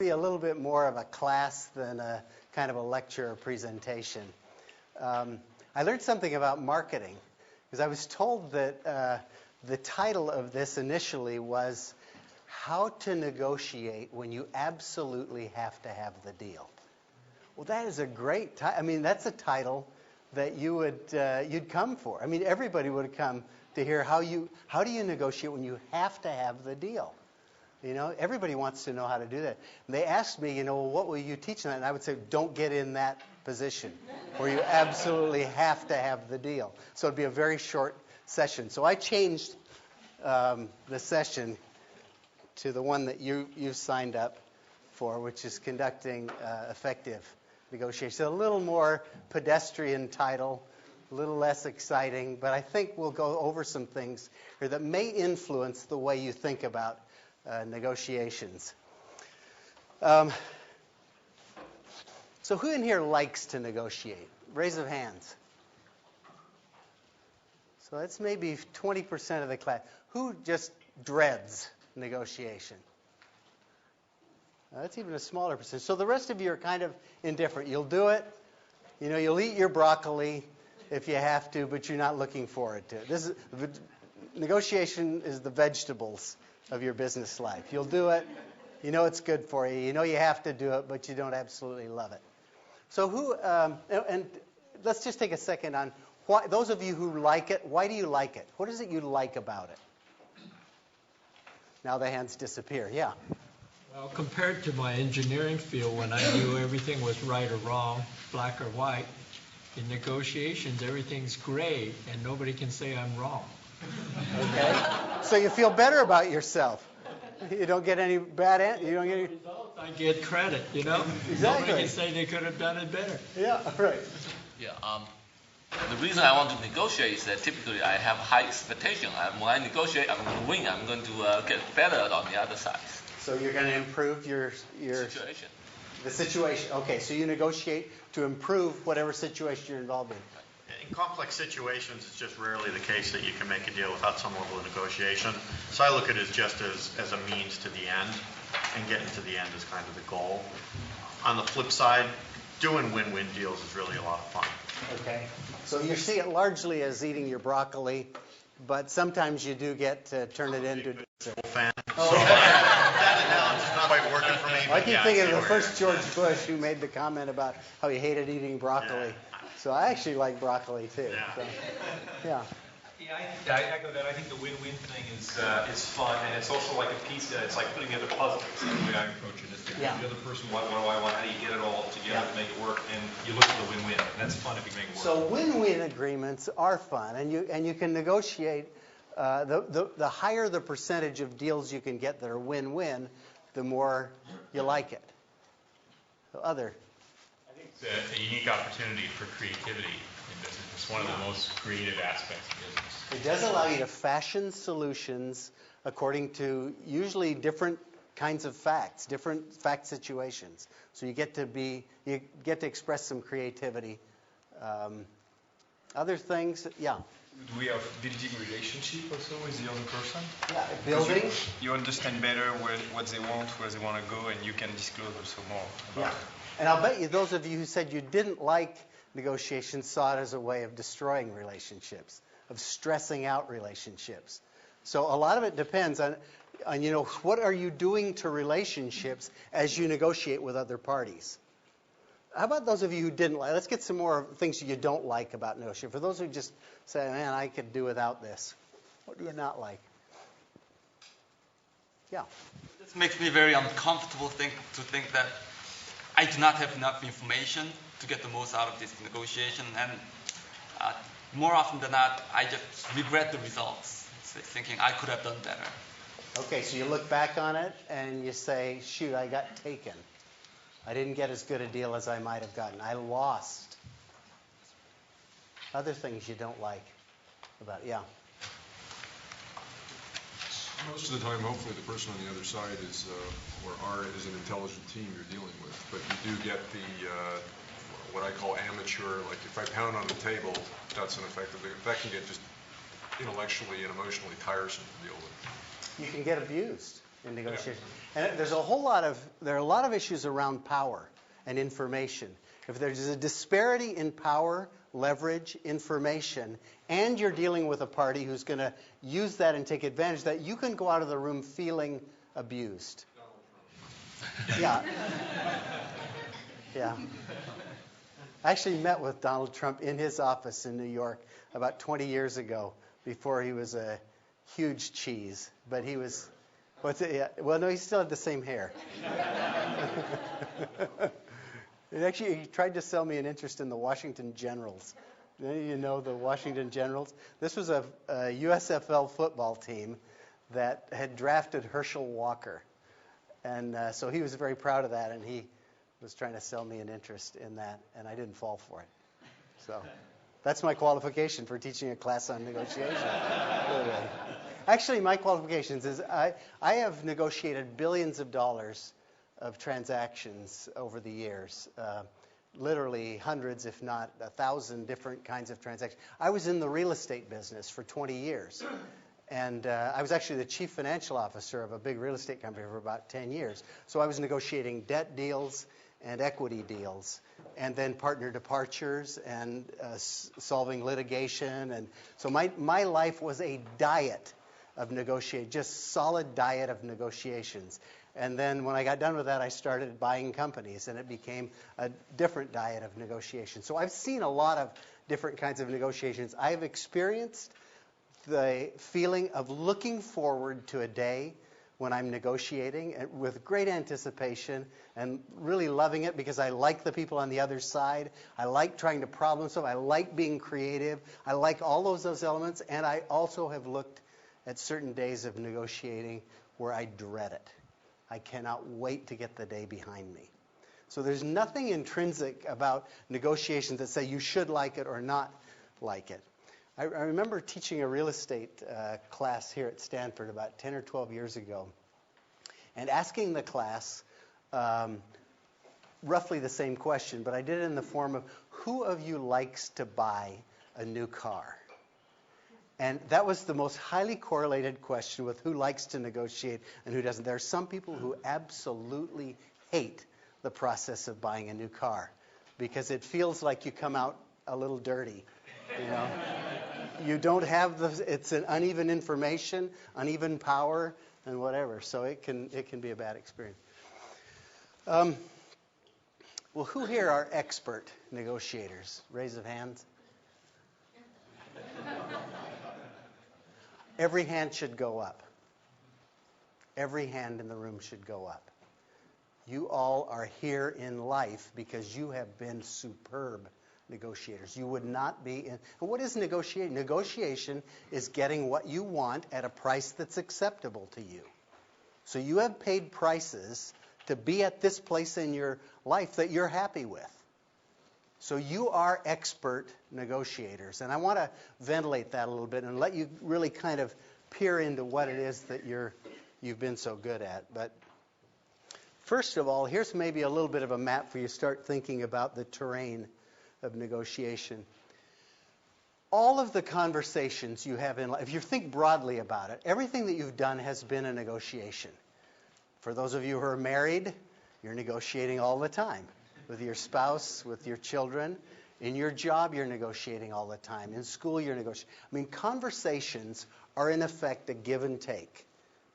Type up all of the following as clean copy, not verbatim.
be a little bit more of a class than a kind of a lecture or presentation. I learned something about marketing because I was told that the title of this initially was How to Negotiate When You Absolutely Have to Have the Deal. Well, that is a great title. I mean, that's a title that you'd come for. I mean, everybody would come to hear how do you negotiate when you have to have the deal. You know, everybody wants to know how to do that. And they asked me, well, what will you teach them? And I would say, don't get in that position where you absolutely have to have the deal. So it'd be a very short session. So I changed the session to the one that you signed up for, which is conducting effective negotiations. A little more pedestrian title, a little less exciting, but I think we'll go over some things here that may influence the way you think about negotiations. So who in here likes to negotiate? Raise of hands. So that's maybe 20% of the class. Who just dreads negotiation? That's even a smaller percentage. So the rest of you are kind of indifferent. You'll do it. You'll eat your broccoli if you have to, but you're not looking forward to it. Negotiation is the vegetables of your business life. You'll do it. You know it's good for you. You know you have to do it, but you don't absolutely love it. So and let's just take a second on why, those of you who like it, why do you like it? What is it you like about it? Now the hands disappear. Yeah. Well, compared to my engineering field, when I knew everything was right or wrong, black or white, in negotiations, everything's gray, and nobody can say I'm wrong. Okay. So you feel better about yourself. You don't get any bad you don't get any results. I get credit, Exactly. Nobody can say they could have done it better. Yeah, right. Yeah. The reason I want to negotiate is that typically I have high expectation. When I negotiate, I'm going to win. I'm going to get better on the other side. So you're going to improve your situation. The situation. Okay, so you negotiate to improve whatever situation you're involved in. In complex situations, it's just rarely the case that you can make a deal without some level of negotiation. So I look at it just as a means to the end, and getting to the end is kind of the goal. On the flip side, doing win-win deals is really a lot of fun. Okay. So you see it largely as eating your broccoli, but sometimes you do get to turn it into dessert. Fan. So that analogy is not quite working for me. I keep thinking of the first George Bush who made the comment about how he hated eating broccoli. Yeah. So I actually like broccoli too. Yeah. So, yeah. Yeah, I echo that. I think the win-win thing is fun, and it's also like a pizza. It's like putting together puzzles. That's the way I approach it. Is to give the other person what do I want? How do you get it all together to make it work? And you look for the win-win. And that's fun if you make it work. So win-win agreements are fun, and you can negotiate. The higher the percentage of deals you can get that are win-win, the more you like it. So other. I think it's a unique opportunity for creativity in business. It's one of the most creative aspects of business. It does allow you to fashion solutions according to usually different kinds of facts, different fact situations. So you get to express some creativity. Other things, yeah. Do we have building relationship also with the other person? Yeah, building. You understand better what they want, where they want to go, and you can disclose also more about it. And I'll bet you those of you who said you didn't like negotiations saw it as a way of destroying relationships, of stressing out relationships. So a lot of it depends on what are you doing to relationships as you negotiate with other parties. How about those of you who didn't like? Let's get some more things you don't like about negotiating. For those who just say, man, I could do without this. What do you not like? Yeah. This makes me very uncomfortable to think that I do not have enough information to get the most out of this negotiation. And more often than not, I just regret the results, thinking I could have done better. Okay, so you look back on it and you say, shoot, I got taken. I didn't get as good a deal as I might have gotten. I lost. Other things you don't like about it. Yeah. Most of the time, hopefully, the person on the other side is an intelligent team you're dealing with. But you do get the what I call amateur. Like if I pound on the table, that's an effective. That can get just intellectually and emotionally tiresome to deal with. You can get abused. in negotiation. And there are a lot of issues around power and information. If there's a disparity in power, leverage, information, and you're dealing with a party who's going to use that and take advantage of that, you can go out of the room feeling abused. Yeah. Yeah. I actually met with Donald Trump in his office in New York about 20 years ago, before he was a huge cheese. But he was, well, no, he still had the same hair. And actually, he tried to sell me an interest in the Washington Generals. You know the Washington Generals? This was a USFL football team that had drafted Herschel Walker. And so he was very proud of that, and he was trying to sell me an interest in that, and I didn't fall for it. So that's my qualification for teaching a class on negotiation. Actually, my qualifications is I have negotiated billions of dollars of transactions over the years, literally hundreds, if not 1,000 different kinds of transactions. I was in the real estate business for 20 years. And I was actually the chief financial officer of a big real estate company for about 10 years. So I was negotiating debt deals and equity deals, and then partner departures and solving litigation. And so my life was a diet of negotiation, just solid diet of negotiations. And then when I got done with that, I started buying companies, and it became a different diet of negotiation. So I've seen a lot of different kinds of negotiations. I've experienced the feeling of looking forward to a day when I'm negotiating with great anticipation and really loving it because I like the people on the other side. I like trying to problem solve. I like being creative. I like all those elements. And I also have looked at certain days of negotiating where I dread it. I cannot wait to get the day behind me. So there's nothing intrinsic about negotiations that say you should like it or not like it. I remember teaching a real estate class here at Stanford about 10 or 12 years ago, and asking the class roughly the same question, but I did it in the form of, who of you likes to buy a new car? And that was the most highly correlated question with who likes to negotiate and who doesn't. There are some people who absolutely hate the process of buying a new car because it feels like you come out a little dirty. You know, you don't have it's an uneven information, uneven power, and whatever. So it can be a bad experience. Well, who here are expert negotiators? Raise of hands. Every hand should go up. Every hand in the room should go up. You all are here in life because you have been superb negotiators. You would not be in. And what is negotiation? Negotiation is getting what you want at a price that's acceptable to you. So you have paid prices to be at this place in your life that you're happy with. So you are expert negotiators. And I want to ventilate that a little bit and let you really kind of peer into what it is that you've been so good at. But first of all, here's maybe a little bit of a map for you to start thinking about the terrain of negotiation. All of the conversations you have in life, if you think broadly about it, everything that you've done has been a negotiation. For those of you who are married, you're negotiating all the time. With your spouse, with your children. In your job, you're negotiating all the time. In school, you're negotiating. I mean, conversations are in effect a give and take.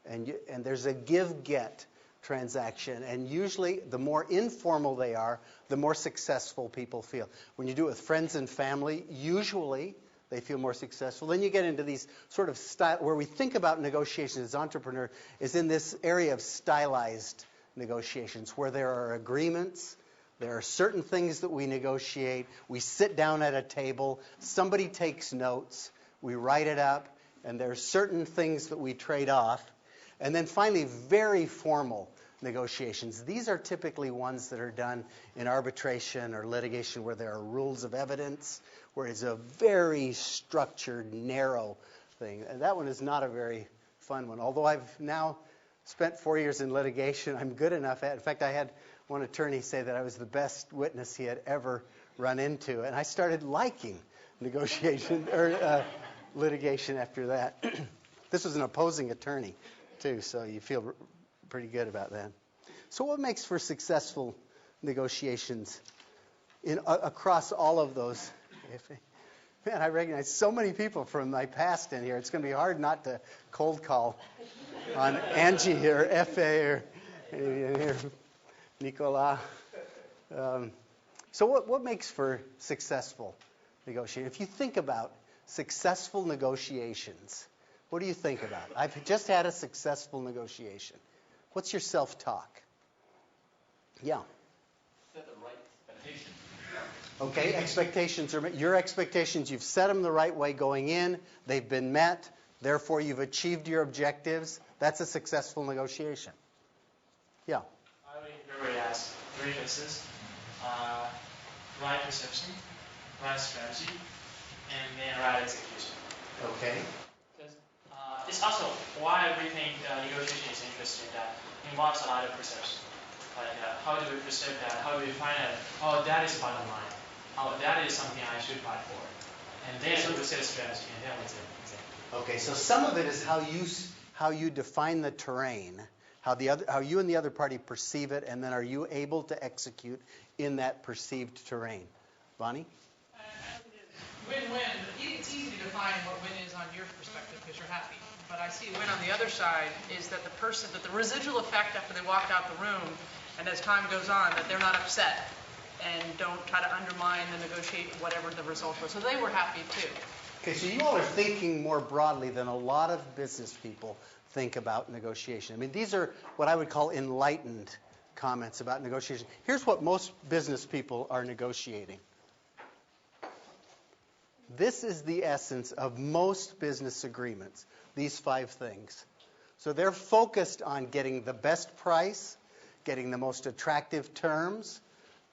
And there's a give-get transaction. And usually, the more informal they are, the more successful people feel. When you do it with friends and family, usually they feel more successful. Then you get into these sort of style, where we think about negotiations as entrepreneurs, is in this area of stylized negotiations, where there are agreements. There are certain things that we negotiate. We sit down at a table. Somebody takes notes. We write it up. And there are certain things that we trade off. And then finally, very formal negotiations. These are typically ones that are done in arbitration or litigation where there are rules of evidence, where it's a very structured, narrow thing. And that one is not a very fun one. Although I've now spent 4 years in litigation, I'm good enough at it. In fact, I had one attorney say that I was the best witness he had ever run into. And I started liking negotiation or litigation after that. This was an opposing attorney, too, so you feel pretty good about that. So what makes for successful negotiations across all of those? Man, I recognize so many people from my past in here. It's going to be hard not to cold call on Angie or F.A. or here, Nicolas. So what makes for successful negotiation? If you think about successful negotiations, what do you think about? I've just had a successful negotiation. What's your self-talk? Yeah. Set the right expectation. Okay, expectations are your expectations. You've set them the right way going in. They've been met. Therefore, you've achieved your objectives. That's a successful negotiation. Yeah. I would interpret it as three phases: right perception, right strategy, and then right execution. Okay. It's also why we think negotiation is interesting. That involves a lot of perception. Like how do we perceive that? How do we find out? Oh, that is bottom line. Oh, that is something I should fight for. And then we set a strategy, and then we say execution. Okay. So some of it is how you define the terrain, how you and the other party perceive it, and then are you able to execute in that perceived terrain? Bonnie? Win-win. It's easy to define what win is on your perspective because you're happy. But I see win on the other side is that the residual effect after they walked out the room, and as time goes on, that they're not upset and don't try to undermine the negotiate whatever the result was. So they were happy too. Okay, so you all are thinking more broadly than a lot of business people think about negotiation. I mean, these are what I would call enlightened comments about negotiation. Here's what most business people are negotiating. This is the essence of most business agreements, these 5 things. So they're focused on getting the best price, getting the most attractive terms,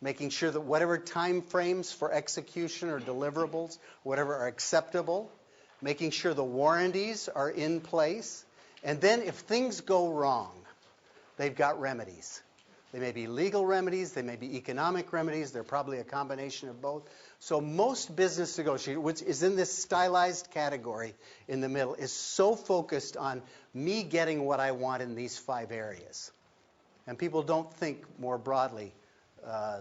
making sure that whatever time frames for execution or deliverables, whatever are acceptable, making sure the warranties are in place, and then if things go wrong, they've got remedies. They may be legal remedies, they may be economic remedies, they're probably a combination of both. So most business negotiation, which is in this stylized category in the middle, is so focused on me getting what I want in these 5 areas. And people don't think more broadly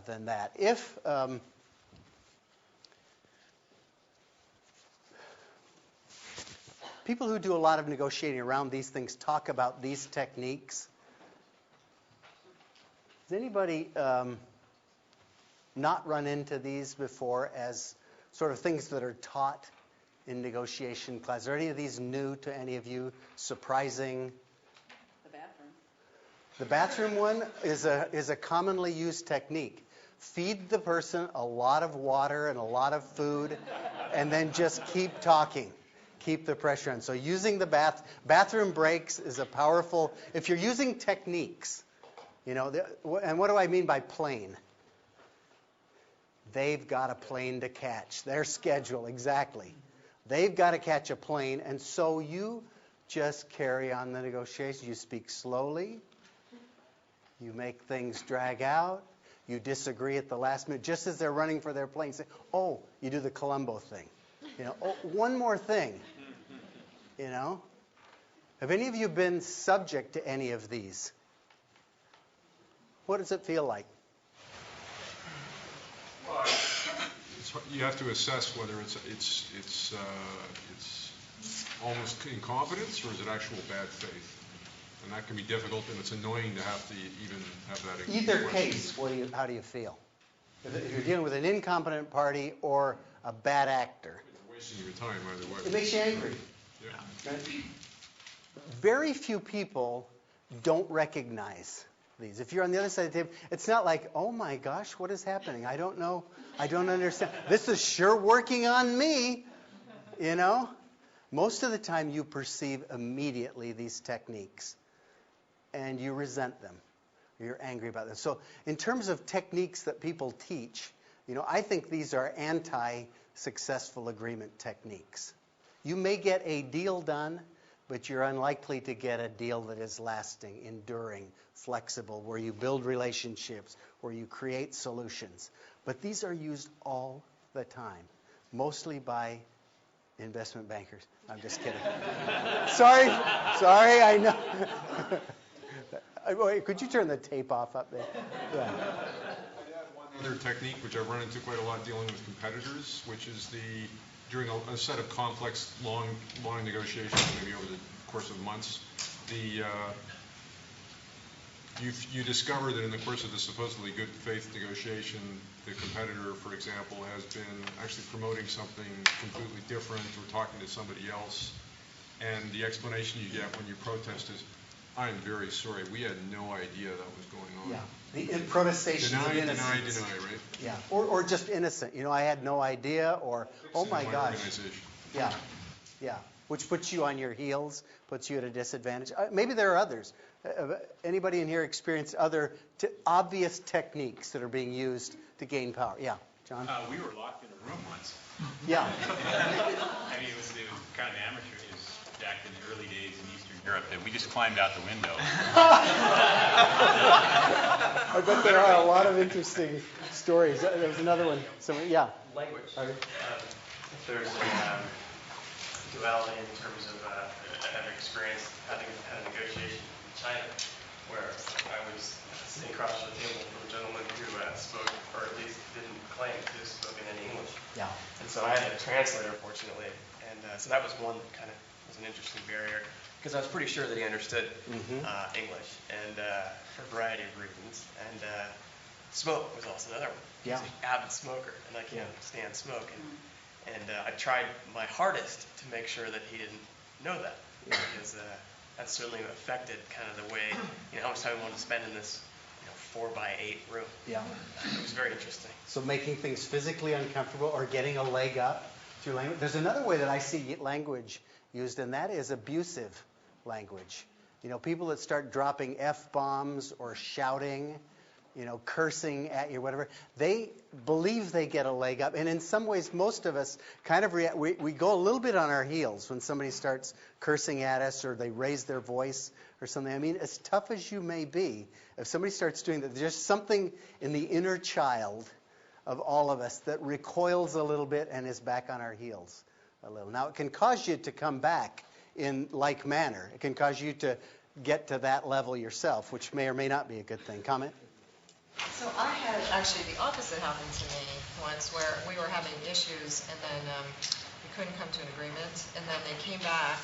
than that. If people who do a lot of negotiating around these things talk about these techniques, has anybody not run into these before as sort of things that are taught in negotiation class? Are any of these new to any of you? Surprising? The bathroom. The bathroom one is a commonly used technique. Feed the person a lot of water and a lot of food, and then just keep talking. Keep the pressure on. So using the bathroom breaks is a powerful, if you're using techniques, and what do I mean by plane? They've got a plane to catch. Their schedule, exactly. They've got to catch a plane, and so you just carry on the negotiation. You speak slowly. You make things drag out. You disagree at the last minute, just as they're running for their plane. Say, oh, you do the Columbo thing. Oh, one more thing. Have any of you been subject to any of these? What does it feel like? Well, you have to assess whether it's almost incompetence or is it actual bad faith, and that can be difficult, and it's annoying to have to even have that. Either case, how do you feel? If you're dealing with an incompetent party or a bad actor, You're wasting your time either way. it makes you angry. Yeah. Right? Very few people don't recognize these. If you're on the other side of the table, it's not like, oh my gosh, what is happening? I don't know. I don't understand. This is sure working on me. Most of the time you perceive immediately these techniques and you resent them. Or you're angry about them. So in terms of techniques that people teach, I think these are anti-successful agreement techniques. You may get a deal done, but you're unlikely to get a deal that is lasting, enduring, flexible, where you build relationships, where you create solutions. But these are used all the time, mostly by investment bankers. I'm just kidding. Sorry, I know. Wait, could you turn the tape off up there? Yeah. I'd add one other technique, which I've run into quite a lot dealing with competitors, which is during a set of complex, long negotiations, maybe over the course of months, you discover that in the course of the supposedly good faith negotiation, the competitor, for example, has been actually promoting something completely different or talking to somebody else. And the explanation you get when you protest is, I'm very sorry, we had no idea that was going on. Yeah, the protestation of innocence. Deny, right? Yeah, or just innocent. I had no idea, or, oh my gosh. Yeah, yeah, which puts you on your heels, puts you at a disadvantage. Maybe there are others. Anybody in here experienced other obvious techniques that are being used to gain power? Yeah, John? We were locked in a room once. Yeah. I mean, it was kind of amateur. It was back in the early days in Eastern Europe that we just climbed out the window. I bet there are a lot of interesting stories. There was another one. Yeah. Language. If there's a duality in terms of having experience having had a negotiation in China where I was sitting across the table from a gentleman who spoke, or at least didn't claim to have spoken any English. Yeah. And so I had a translator, fortunately, and so that was one that kind of was an interesting barrier because I was pretty sure that he understood English, and for a variety of reasons. And smoke was also another one. Yeah. He's an avid smoker, and I can't stand smoke. And I tried my hardest to make sure that he didn't know that, because that certainly affected kind of the way, how much time we wanted to spend in this 4x8 room. Yeah. It was very interesting. So making things physically uncomfortable or getting a leg up through language. There's another way that I see language used, and that is abusive language. People that start dropping F-bombs or shouting, cursing at you, whatever, they believe they get a leg up. And in some ways, most of us kind of react. We go a little bit on our heels when somebody starts cursing at us or they raise their voice or something. I mean, as tough as you may be, if somebody starts doing that, there's something in the inner child of all of us that recoils a little bit and is back on our heels a little. Now, it can cause you to come back in like manner. It can cause you to get to that level yourself, which may or may not be a good thing. Comment? So I had actually the opposite happen to me once, where we were having issues and then we couldn't come to an agreement, and then they came back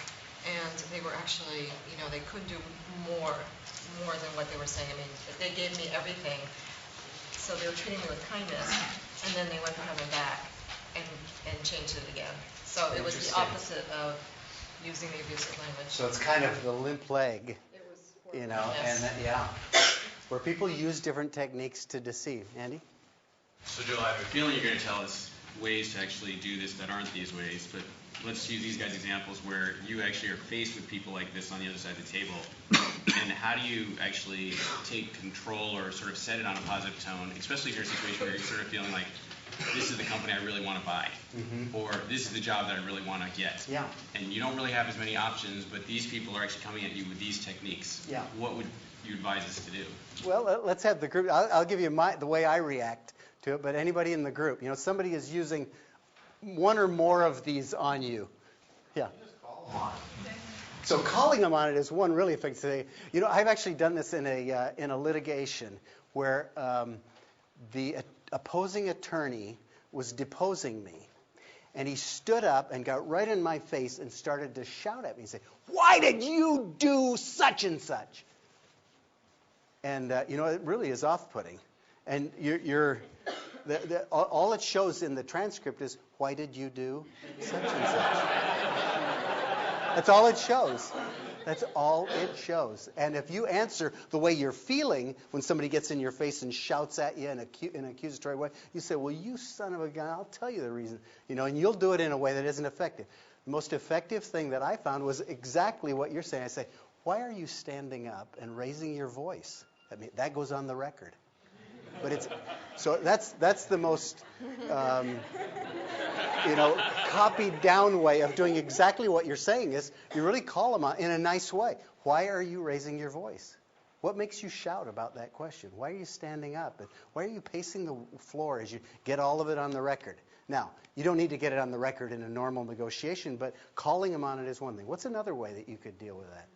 and they were actually, they could do more than what they were saying. I mean, they gave me everything, so they were treating me with kindness, and then they went to coming back and changed it again. So it was the opposite of using the abusive language. So it's kind of the limp leg, yes. and where people use different techniques to deceive. Andy? So Joel, I have a feeling you're going to tell us ways to actually do this that aren't these ways, but let's use these guys' examples where you actually are faced with people like this on the other side of the table. And how do you actually take control or sort of set it on a positive tone, especially if you're in a situation where you're sort of feeling like, this is the company I really want to buy, or this is the job that I really want to get. Yeah. And you don't really have as many options, but these people are actually coming at you with these techniques. Yeah. What would you advise us to do? Well, let's have the group. I'll give you the way I react to it, but anybody in the group, somebody is using one or more of these on you. Yeah. Just call them on. So calling them on it is one really effective thing. I've actually done this in a litigation where the opposing attorney was deposing me, and he stood up and got right in my face and started to shout at me and say, "Why did you do such and such?" And it really is off-putting. And all it shows in the transcript is, "Why did you do such and such?" That's all it shows. That's all it shows. And if you answer the way you're feeling when somebody gets in your face and shouts at you in an accusatory way, you say, "Well, you son of a gun, I'll tell you the reason." And you'll do it in a way that isn't effective. The most effective thing that I found was exactly what you're saying. I say, "Why are you standing up and raising your voice?" I mean, that goes on the record. But that's the most copied down way of doing exactly what you're saying is you really call them out in a nice way. Why are you raising your voice? What makes you shout about that question? Why are you standing up? And why are you pacing the floor as you get all of it on the record? Now, you don't need to get it on the record in a normal negotiation, but calling them on it is one thing. What's another way that you could deal with that?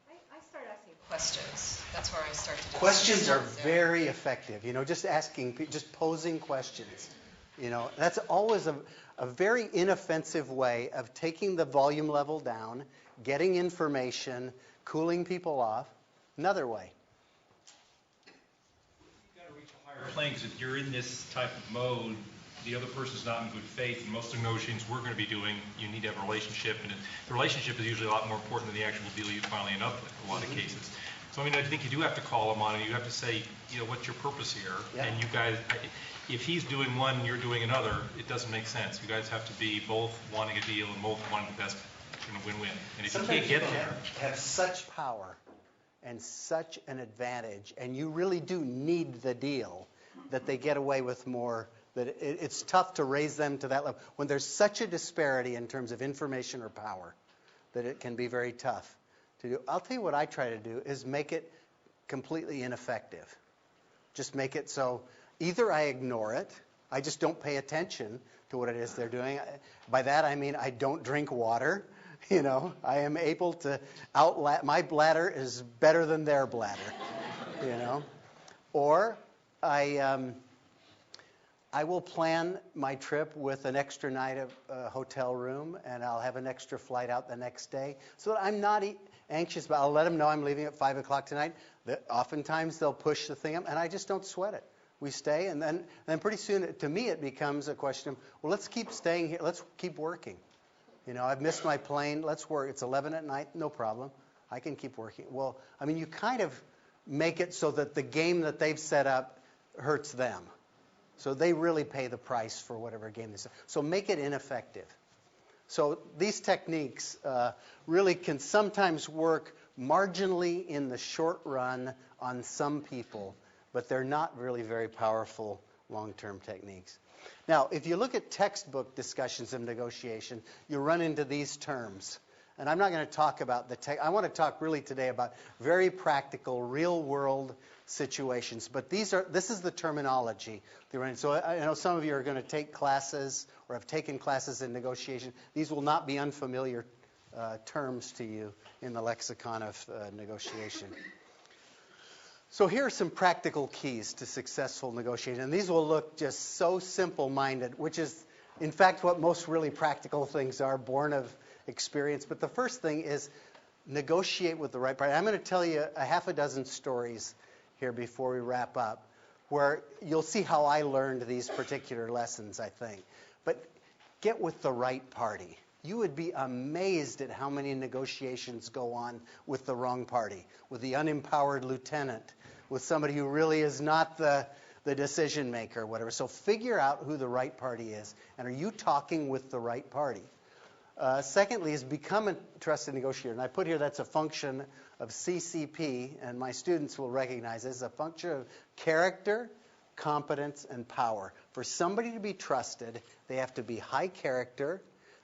I start asking questions. That's where I start to do Questions are some very effective. Just asking, just posing questions. That's always a very inoffensive way of taking the volume level down, getting information, cooling people off. Another way. You've got to reach a higher plane, because if you're in this type of mode, the other person's not in good faith, and most negotiations we're going to be doing, you need to have a relationship, and the relationship is usually a lot more important than the actual deal you finally end up with in a lot of cases. So I think you do have to call them on, and you have to say, what's your purpose here? Yeah. And you guys, if he's doing one and you're doing another, it doesn't make sense. You guys have to be both wanting a deal and both wanting the best, win-win. And if Sometimes you can't get people there, have such power and such an advantage, and you really do need the deal, that they get away with more, that it's tough to raise them to that level. When there's such a disparity in terms of information or power, that it can be very tough to do. I'll tell you what I try to do is make it completely ineffective. Just make it so either I ignore it, I just don't pay attention to what it is they're doing. By that I mean I don't drink water. I am able to my bladder is better than their bladder. Or I will plan my trip with an extra night of hotel room, and I'll have an extra flight out the next day, so that I'm not anxious about. I'll let them know I'm leaving at 5 o'clock tonight. Oftentimes they'll push the thing up, and I just don't sweat it. We stay, and then pretty soon, to me, it becomes a question of, well, let's keep staying here. Let's keep working. I've missed my plane. Let's work. It's 11 at night. No problem. I can keep working. Well, you kind of make it so that the game that they've set up hurts them. So they really pay the price for whatever game they set. So make it ineffective. So these techniques really can sometimes work marginally in the short run on some people, but they're not really very powerful long-term techniques. Now, if you look at textbook discussions of negotiation, you run into these terms. And I'm not going to talk about I want to talk really today about very practical, real-world situations. But this is the terminology. So I know some of you are going to take classes or have taken classes in negotiation. These will not be unfamiliar terms to you in the lexicon of negotiation. So here are some practical keys to successful negotiation. And these will look just so simple-minded, which is, in fact, what most really practical things are, born of experience. But the first thing is negotiate with the right party. I'm going to tell you a half a dozen stories here before we wrap up, where you'll see how I learned these particular lessons, I think. But get with the right party. You would be amazed at how many negotiations go on with the wrong party, with the unempowered lieutenant, with somebody who really is not the decision maker or whatever. So figure out who the right party is, and are you talking with the right party? Secondly is become a trusted negotiator. And I put here that's a function of CCP, and my students will recognize this as a function of character, competence, and power. For somebody to be trusted, they have to be high character,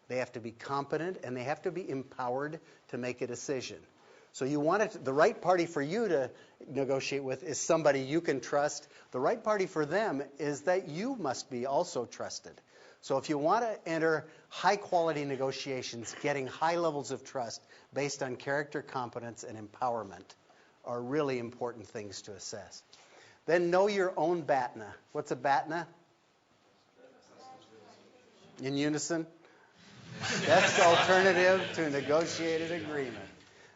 they have to be competent, and they have to be empowered to make a decision. So you want the right party for you to negotiate with is somebody you can trust. The right party for them is that you must be also trusted. So if you want to enter high-quality negotiations, getting high levels of trust based on character, competence, and empowerment are really important things to assess. Then know your own BATNA. What's a BATNA? In unison? Best alternative to a negotiated agreement.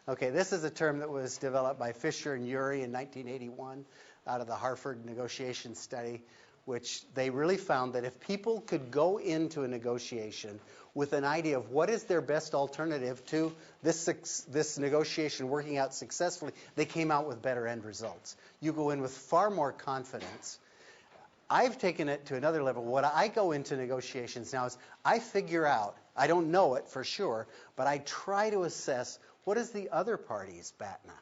Okay, this is a term that was developed by Fisher and Urey in 1981 out of the Harvard negotiation study, which they really found that if people could go into a negotiation with an idea of what is their best alternative to this negotiation working out successfully, they came out with better end results. You go in with far more confidence. I've taken it to another level. What I go into negotiations now is I figure out, I don't know it for sure, but I try to assess what is the other party's BATNA.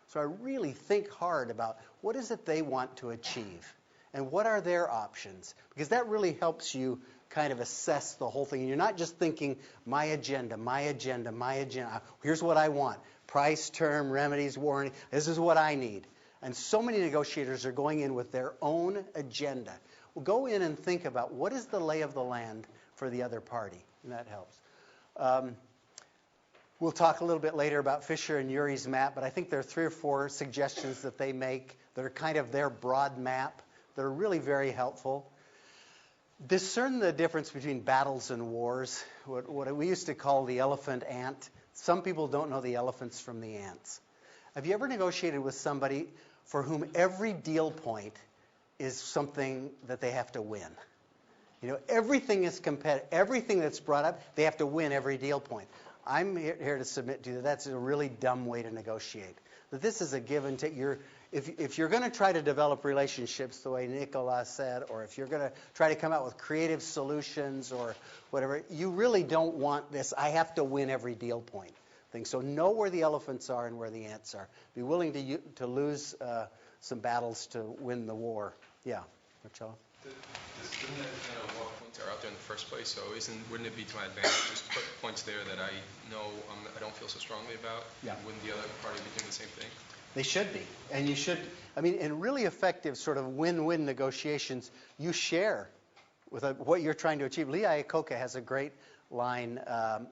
So I really think hard about what is it they want to achieve and what are their options, because that really helps you kind of assess the whole thing. And you're not just thinking my agenda, my agenda, my agenda. Here's what I want. Price, term, remedies, warranty. This is what I need. And so many negotiators are going in with their own agenda. Well, go in and think about what is the lay of the land for the other party, and that helps. We'll talk a little bit later about Fisher and Urey's map, but I think there are 3 or 4 suggestions that they make that are kind of their broad map that are really very helpful. Discern the difference between battles and wars, what we used to call the elephant ant. Some people don't know the elephants from the ants. Have you ever negotiated with somebody for whom every deal point is something that they have to win? You know, everything is competitive. Everything that's brought up, they have to win every deal point. I'm here to submit to you that that's a really dumb way to negotiate. That this is a give and take. If you're going to try to develop relationships the way Nicola said, or if you're going to try to come out with creative solutions or whatever, you really don't want this, I have to win every deal point thing. So know where the elephants are and where the ants are. Be willing to lose some battles to win the war. Yeah, Marcello? Isn't that kind of what points are out there in the first place? So wouldn't it be to my advantage just to put points there that I know I don't feel so strongly about? Yeah. Wouldn't the other party be doing the same thing? They should be. And you should, I mean, in really effective sort of win-win negotiations, you share with what you're trying to achieve. Lee Iacocca has a great line.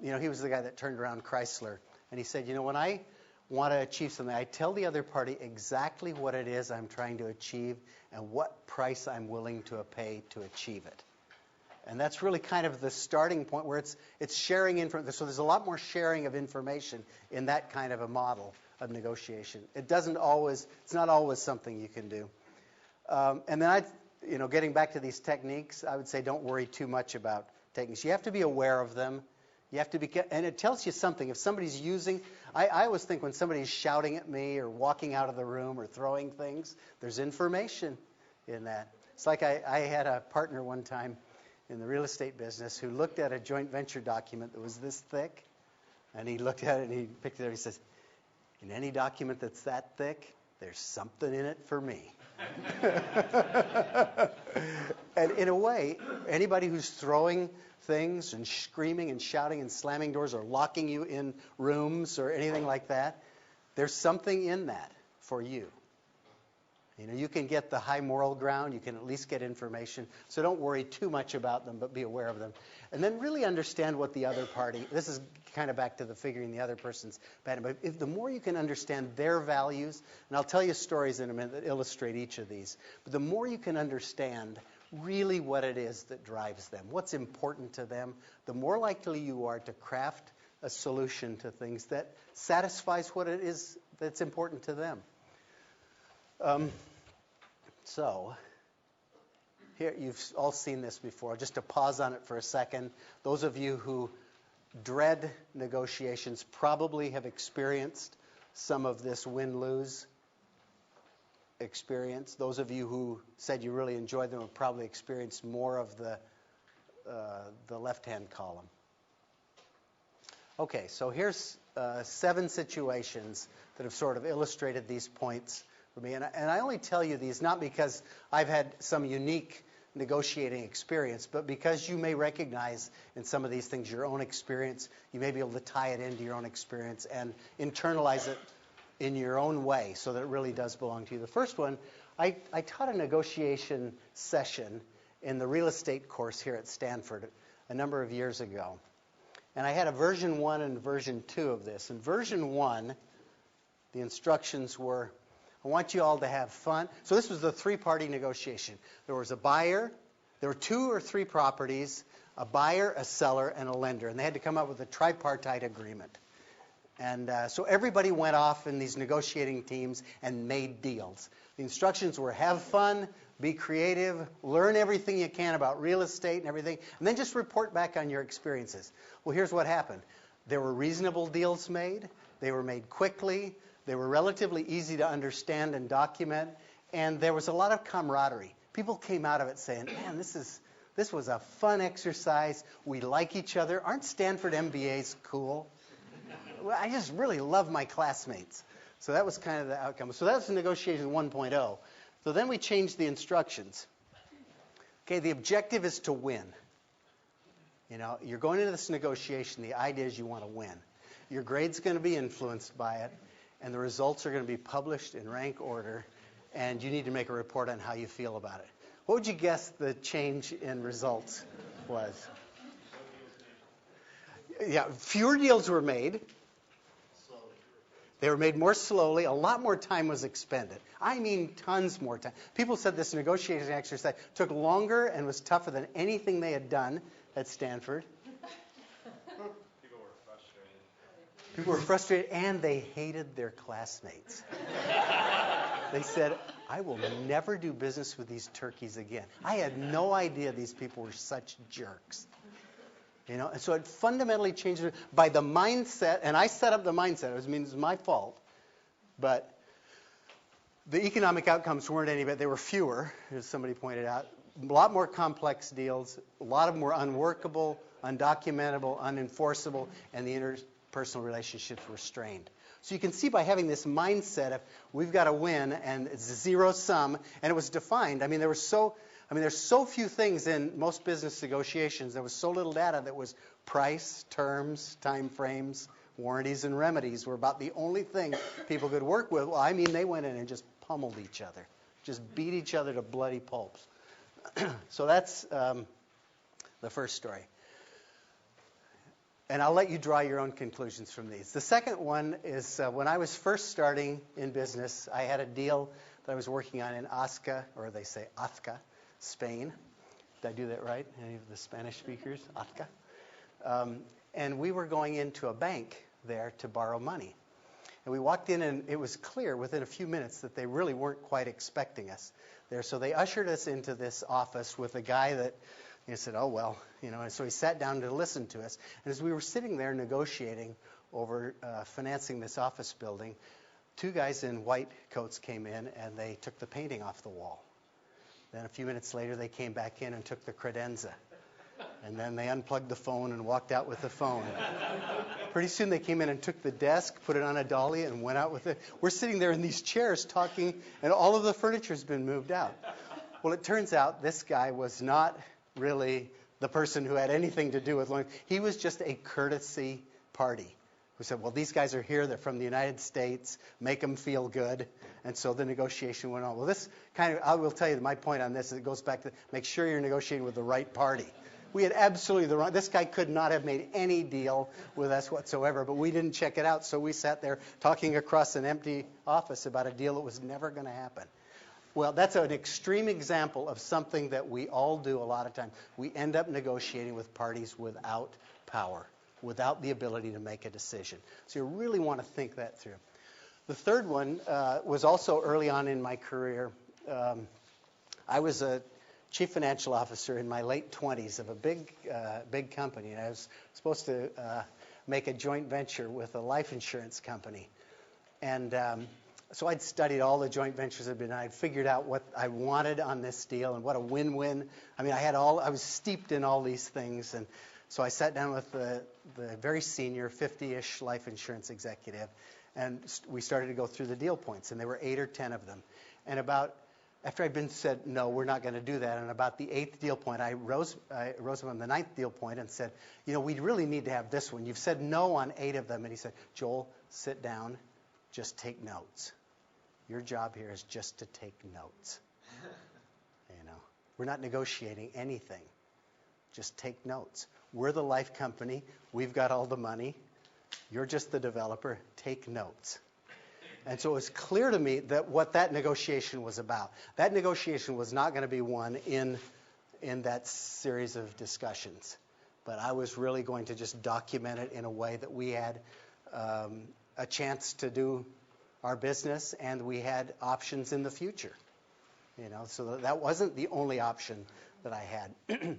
He was the guy that turned around Chrysler. And he said, when I want to achieve something, I tell the other party exactly what it is I'm trying to achieve and what price I'm willing to pay to achieve it. And that's really kind of the starting point where it's sharing information. So there's a lot more sharing of information in that kind of a model of negotiation. It's not always something you can do. And then getting back to these techniques, I would say don't worry too much about techniques. You have to be aware of them. You have to be, and it tells you something. If somebody's using, I always think when somebody's shouting at me or walking out of the room or throwing things, there's information in that. It's like I had a partner one time in the real estate business who looked at a joint venture document that was this thick, and he looked at it and he picked it up and he says, in any document that's that thick, there's something in it for me. And in a way, anybody who's throwing things and screaming and shouting and slamming doors or locking you in rooms or anything like that, there's something in that for you. You can get the high moral ground. You can at least get information. So don't worry too much about them, but be aware of them. And then really understand what the other party, this is kind of back to the figuring the other person's bad. But the more you can understand their values, and I'll tell you stories in a minute that illustrate each of these, but the more you can understand really what it is that drives them, what's important to them, the more likely you are to craft a solution to things that satisfies what it is that's important to them. So here, you've all seen this before. Just to pause on it for a second, those of you who dread negotiations probably have experienced some of this win-lose experience. Those of you who said you really enjoyed them have probably experienced more of the left-hand column. Okay, so here's 7 situations that have sort of illustrated these points for me. And I only tell you these not because I've had some unique negotiating experience, but because you may recognize in some of these things your own experience. You may be able to tie it into your own experience and internalize it in your own way so that it really does belong to you. The first one, I taught a negotiation session in the real estate course here at Stanford a number of years ago. And I had a version 1 and version 2 of this. In version 1, the instructions were, I want you all to have fun. So this was the 3-party negotiation. There was a buyer, there were 2 or 3 properties, a buyer, a seller, and a lender. And they had to come up with a tripartite agreement. And so everybody went off in these negotiating teams and made deals. The instructions were have fun, be creative, learn everything you can about real estate and everything, and then just report back on your experiences. Well, here's what happened. There were reasonable deals made. They were made quickly. They were relatively easy to understand and document, and there was a lot of camaraderie. People came out of it saying, man, this was a fun exercise. We like each other. Aren't Stanford MBAs cool? Well, I just really love my classmates. So that was kind of the outcome. So that's negotiation 1.0. So then we changed the instructions. Okay, the objective is to win. You're going into this negotiation. The idea is you want to win. Your grade's going to be influenced by it, and the results are going to be published in rank order, and you need to make a report on how you feel about it. What would you guess the change in results was? Yeah, fewer deals were made. They were made more slowly. A lot more time was expended. I mean, tons more time. People said this negotiation exercise took longer and was tougher than anything they had done at Stanford. People were frustrated, and they hated their classmates. They said, I will never do business with these turkeys again. I had no idea these people were such jerks. And so it fundamentally changed it by the mindset, and I set up the mindset. It was my fault. But the economic outcomes weren't any better. They were fewer, as somebody pointed out. A lot more complex deals, a lot of more unworkable, undocumentable, unenforceable, and the interpersonal relationships were strained. So you can see by having this mindset of we've got to win, and it's a zero sum, and it was defined. There's so few things in most business negotiations. There was so little data that was price, terms, time frames, warranties, and remedies were about the only thing people could work with. Well, they went in and just pummeled each other, just beat each other to bloody pulps. So that's the first story. And I'll let you draw your own conclusions from these. The second one is when I was first starting in business, I had a deal that I was working on in Azca, or they say Azca, Spain. Did I do that right? Any of the Spanish speakers? Azca. And we were going into a bank there to borrow money. And we walked in, and it was clear within a few minutes that they really weren't quite expecting us there. So they ushered us into this office with a guy that said, oh, well, and so he sat down to listen to us. And as we were sitting there negotiating over financing this office building, two guys in white coats came in, and they took the painting off the wall. Then a few minutes later, they came back in and took the credenza. And then they unplugged the phone and walked out with the phone. Pretty soon they came in and took the desk, put it on a dolly, and went out with it. We're sitting there in these chairs talking, and all of the furniture's been moved out. Well, it turns out this guy was not really the person who had anything to do with loan. He was just a courtesy party who said, well, these guys are here. They're from the United States. Make them feel good. And so the negotiation went on. Well, this I will tell you my point on this is it goes back to make sure you're negotiating with the right party. We had absolutely the wrong. This guy could not have made any deal with us whatsoever, but we didn't check it out. So we sat there talking across an empty office about a deal that was never going to happen. Well, that's an extreme example of something that we all do a lot of times. We end up negotiating with parties without power, without the ability to make a decision. So you really want to think that through. The third one was also early on in my career. I was a chief financial officer in my late 20s of a big company, and I was supposed to make a joint venture with a life insurance company. And so I'd studied all the joint ventures that had been. I'd figured out what I wanted on this deal and what a win-win. I was steeped in all these things, and so I sat down with the very senior 50-ish life insurance executive, and we started to go through the deal points, and there were 8 or 10 of them. And after I'd been said, no, we're not going to do that, and about the 8th deal point, I rose on the 9th deal point and said, we really need to have this one. You've said no on 8 of them. And he said, Joel, sit down, just take notes. Your job here is just to take notes. We're not negotiating anything. Just take notes. We're the life company. We've got all the money. You're just the developer. Take notes. And so it was clear to me that what that negotiation was about. That negotiation was not going to be won in that series of discussions. But I was really going to just document it in a way that we had a chance to do our business, and we had options in the future. So that wasn't the only option that I had.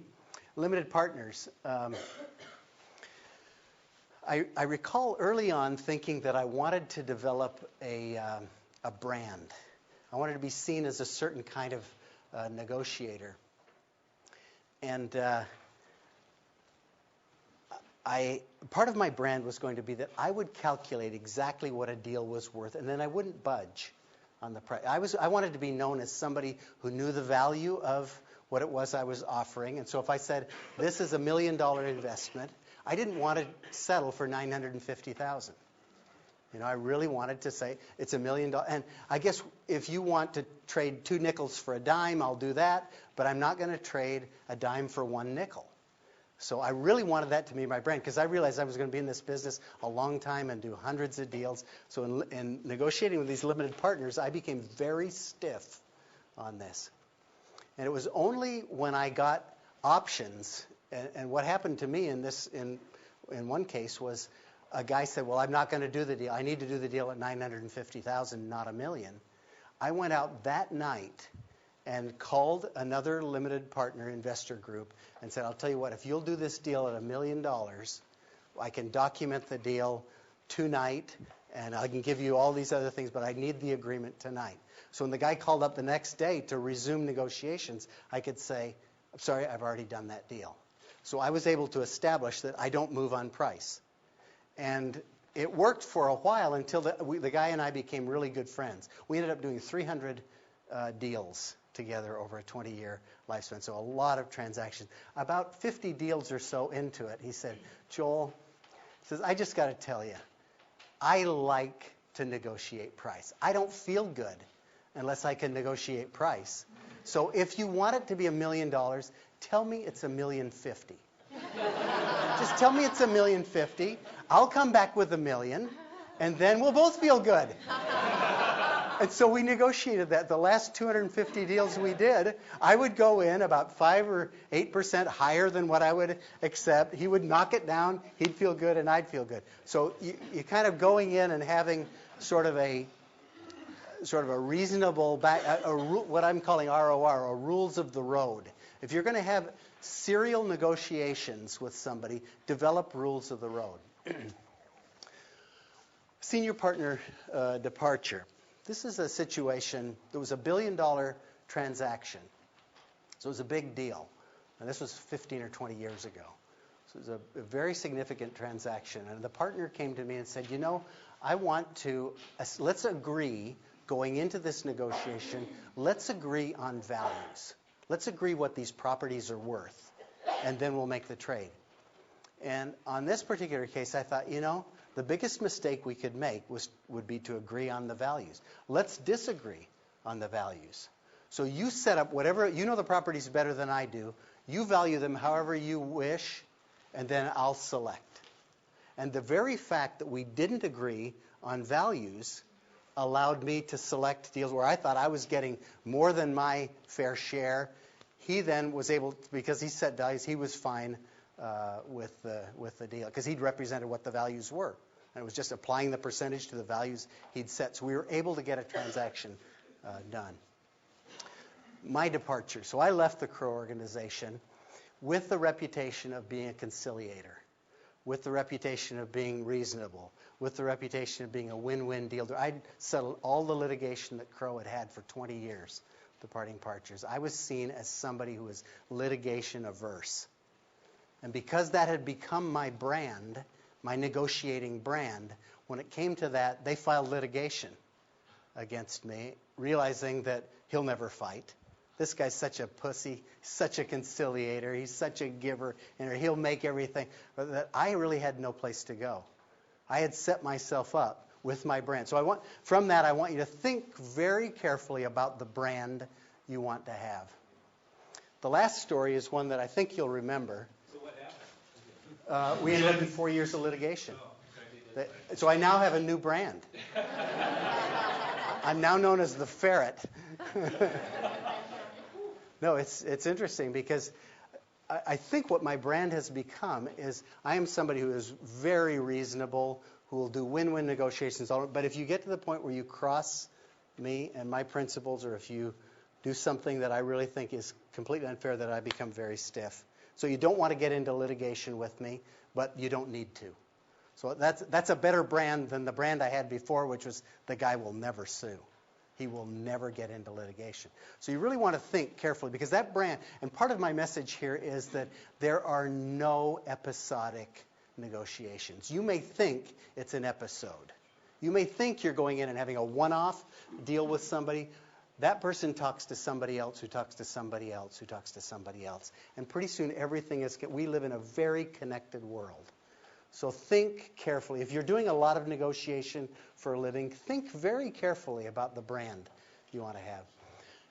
Limited partners. I recall early on thinking that I wanted to develop a brand. I wanted to be seen as a certain kind of negotiator. And part of my brand was going to be that I would calculate exactly what a deal was worth, and then I wouldn't budge on the price. I wanted to be known as somebody who knew the value of what it was I was offering. And so if I said, this is $1 million investment, I didn't want to settle for $950,000. I really wanted to say it's $1 million. And I guess if you want to trade 2 nickels for a dime, I'll do that. But I'm not going to trade a dime for 1 nickel. So I really wanted that to be my brand because I realized I was going to be in this business a long time and do hundreds of deals. So in negotiating with these limited partners, I became very stiff on this. And it was only when I got options, and what happened to me in one case was a guy said, well, I'm not going to do the deal. I need to do the deal at $950,000, not $1 million. I went out that night and called another limited partner investor group and said, I'll tell you what, if you'll do this deal at $1 million, I can document the deal tonight, and I can give you all these other things, but I need the agreement tonight. So when the guy called up the next day to resume negotiations, I could say, I'm sorry, I've already done that deal. So I was able to establish that I don't move on price. And it worked for a while until the guy and I became really good friends. We ended up doing 300 deals together over a 20-year lifespan, so a lot of transactions. About 50 deals or so into it, he said, Joel, he says, I just got to tell you, I like to negotiate price. I don't feel good unless I can negotiate price. So if you want it to be $1 million, tell me it's $1,050,000. Just tell me it's $1,050,000. I'll come back with $1 million, and then we'll both feel good. And so we negotiated that. The last 250 deals we did, I would go in about 5 or 8% higher than what I would accept. He would knock it down. He'd feel good, and I'd feel good. So you kind of going in and having sort of a reasonable, what I'm calling ROR, or rules of the road. If you're going to have serial negotiations with somebody, develop rules of the road. Senior partner departure. This is a situation, there was a $1 billion transaction. So it was a big deal. And this was 15 or 20 years ago. So it was a very significant transaction. And the partner came to me and said, you know, I want to, let's agree, going into this negotiation, let's agree on values. Let's agree what these properties are worth, and then we'll make the trade. And on this particular case, I thought, you know, the biggest mistake we could make would be to agree on the values. Let's disagree on the values. So you set up whatever, you know the properties better than I do. You value them however you wish, and then I'll select. And the very fact that we didn't agree on values allowed me to select deals where I thought I was getting more than my fair share. He then was able to, because he set values, he was fine with the deal, because he'd represented what the values were. And it was just applying the percentage to the values he'd set. So we were able to get a transaction done. My departure. So I left the Crow organization with the reputation of being a conciliator, with the reputation of being reasonable, with the reputation of being a win-win deal. I'd settled all the litigation that Crow had had for 20 years, departing partners. I was seen as somebody who was litigation averse. And because that had become my brand, my negotiating brand, when it came to that, they filed litigation against me, realizing that he'll never fight. This guy's such a pussy, such a conciliator, he's such a giver, and he'll make everything. But that I really had no place to go. I had set myself up with my brand. So from that, I want you to think very carefully about the brand you want to have. The last story is one that I think you'll remember. So what happened? We ended up in 4 years of litigation. So I now have a new brand. I'm now known as the Ferret. No, it's interesting because I think what my brand has become is I am somebody who is very reasonable, who will do win-win negotiations. But if you get to the point where you cross me and my principles, or if you do something that I really think is completely unfair, that I become very stiff. So you don't want to get into litigation with me, but you don't need to. So that's a better brand than the brand I had before, which was the guy will never sue. He will never get into litigation. So you really want to think carefully, because that brand, and part of my message here is that there are no episodic negotiations. You may think it's an episode. You may think you're going in and having a one-off deal with somebody. That person talks to somebody else who talks to somebody else who talks to somebody else. And pretty soon everything is, we live in a very connected world. So think carefully. If you're doing a lot of negotiation for a living, think very carefully about the brand you want to have.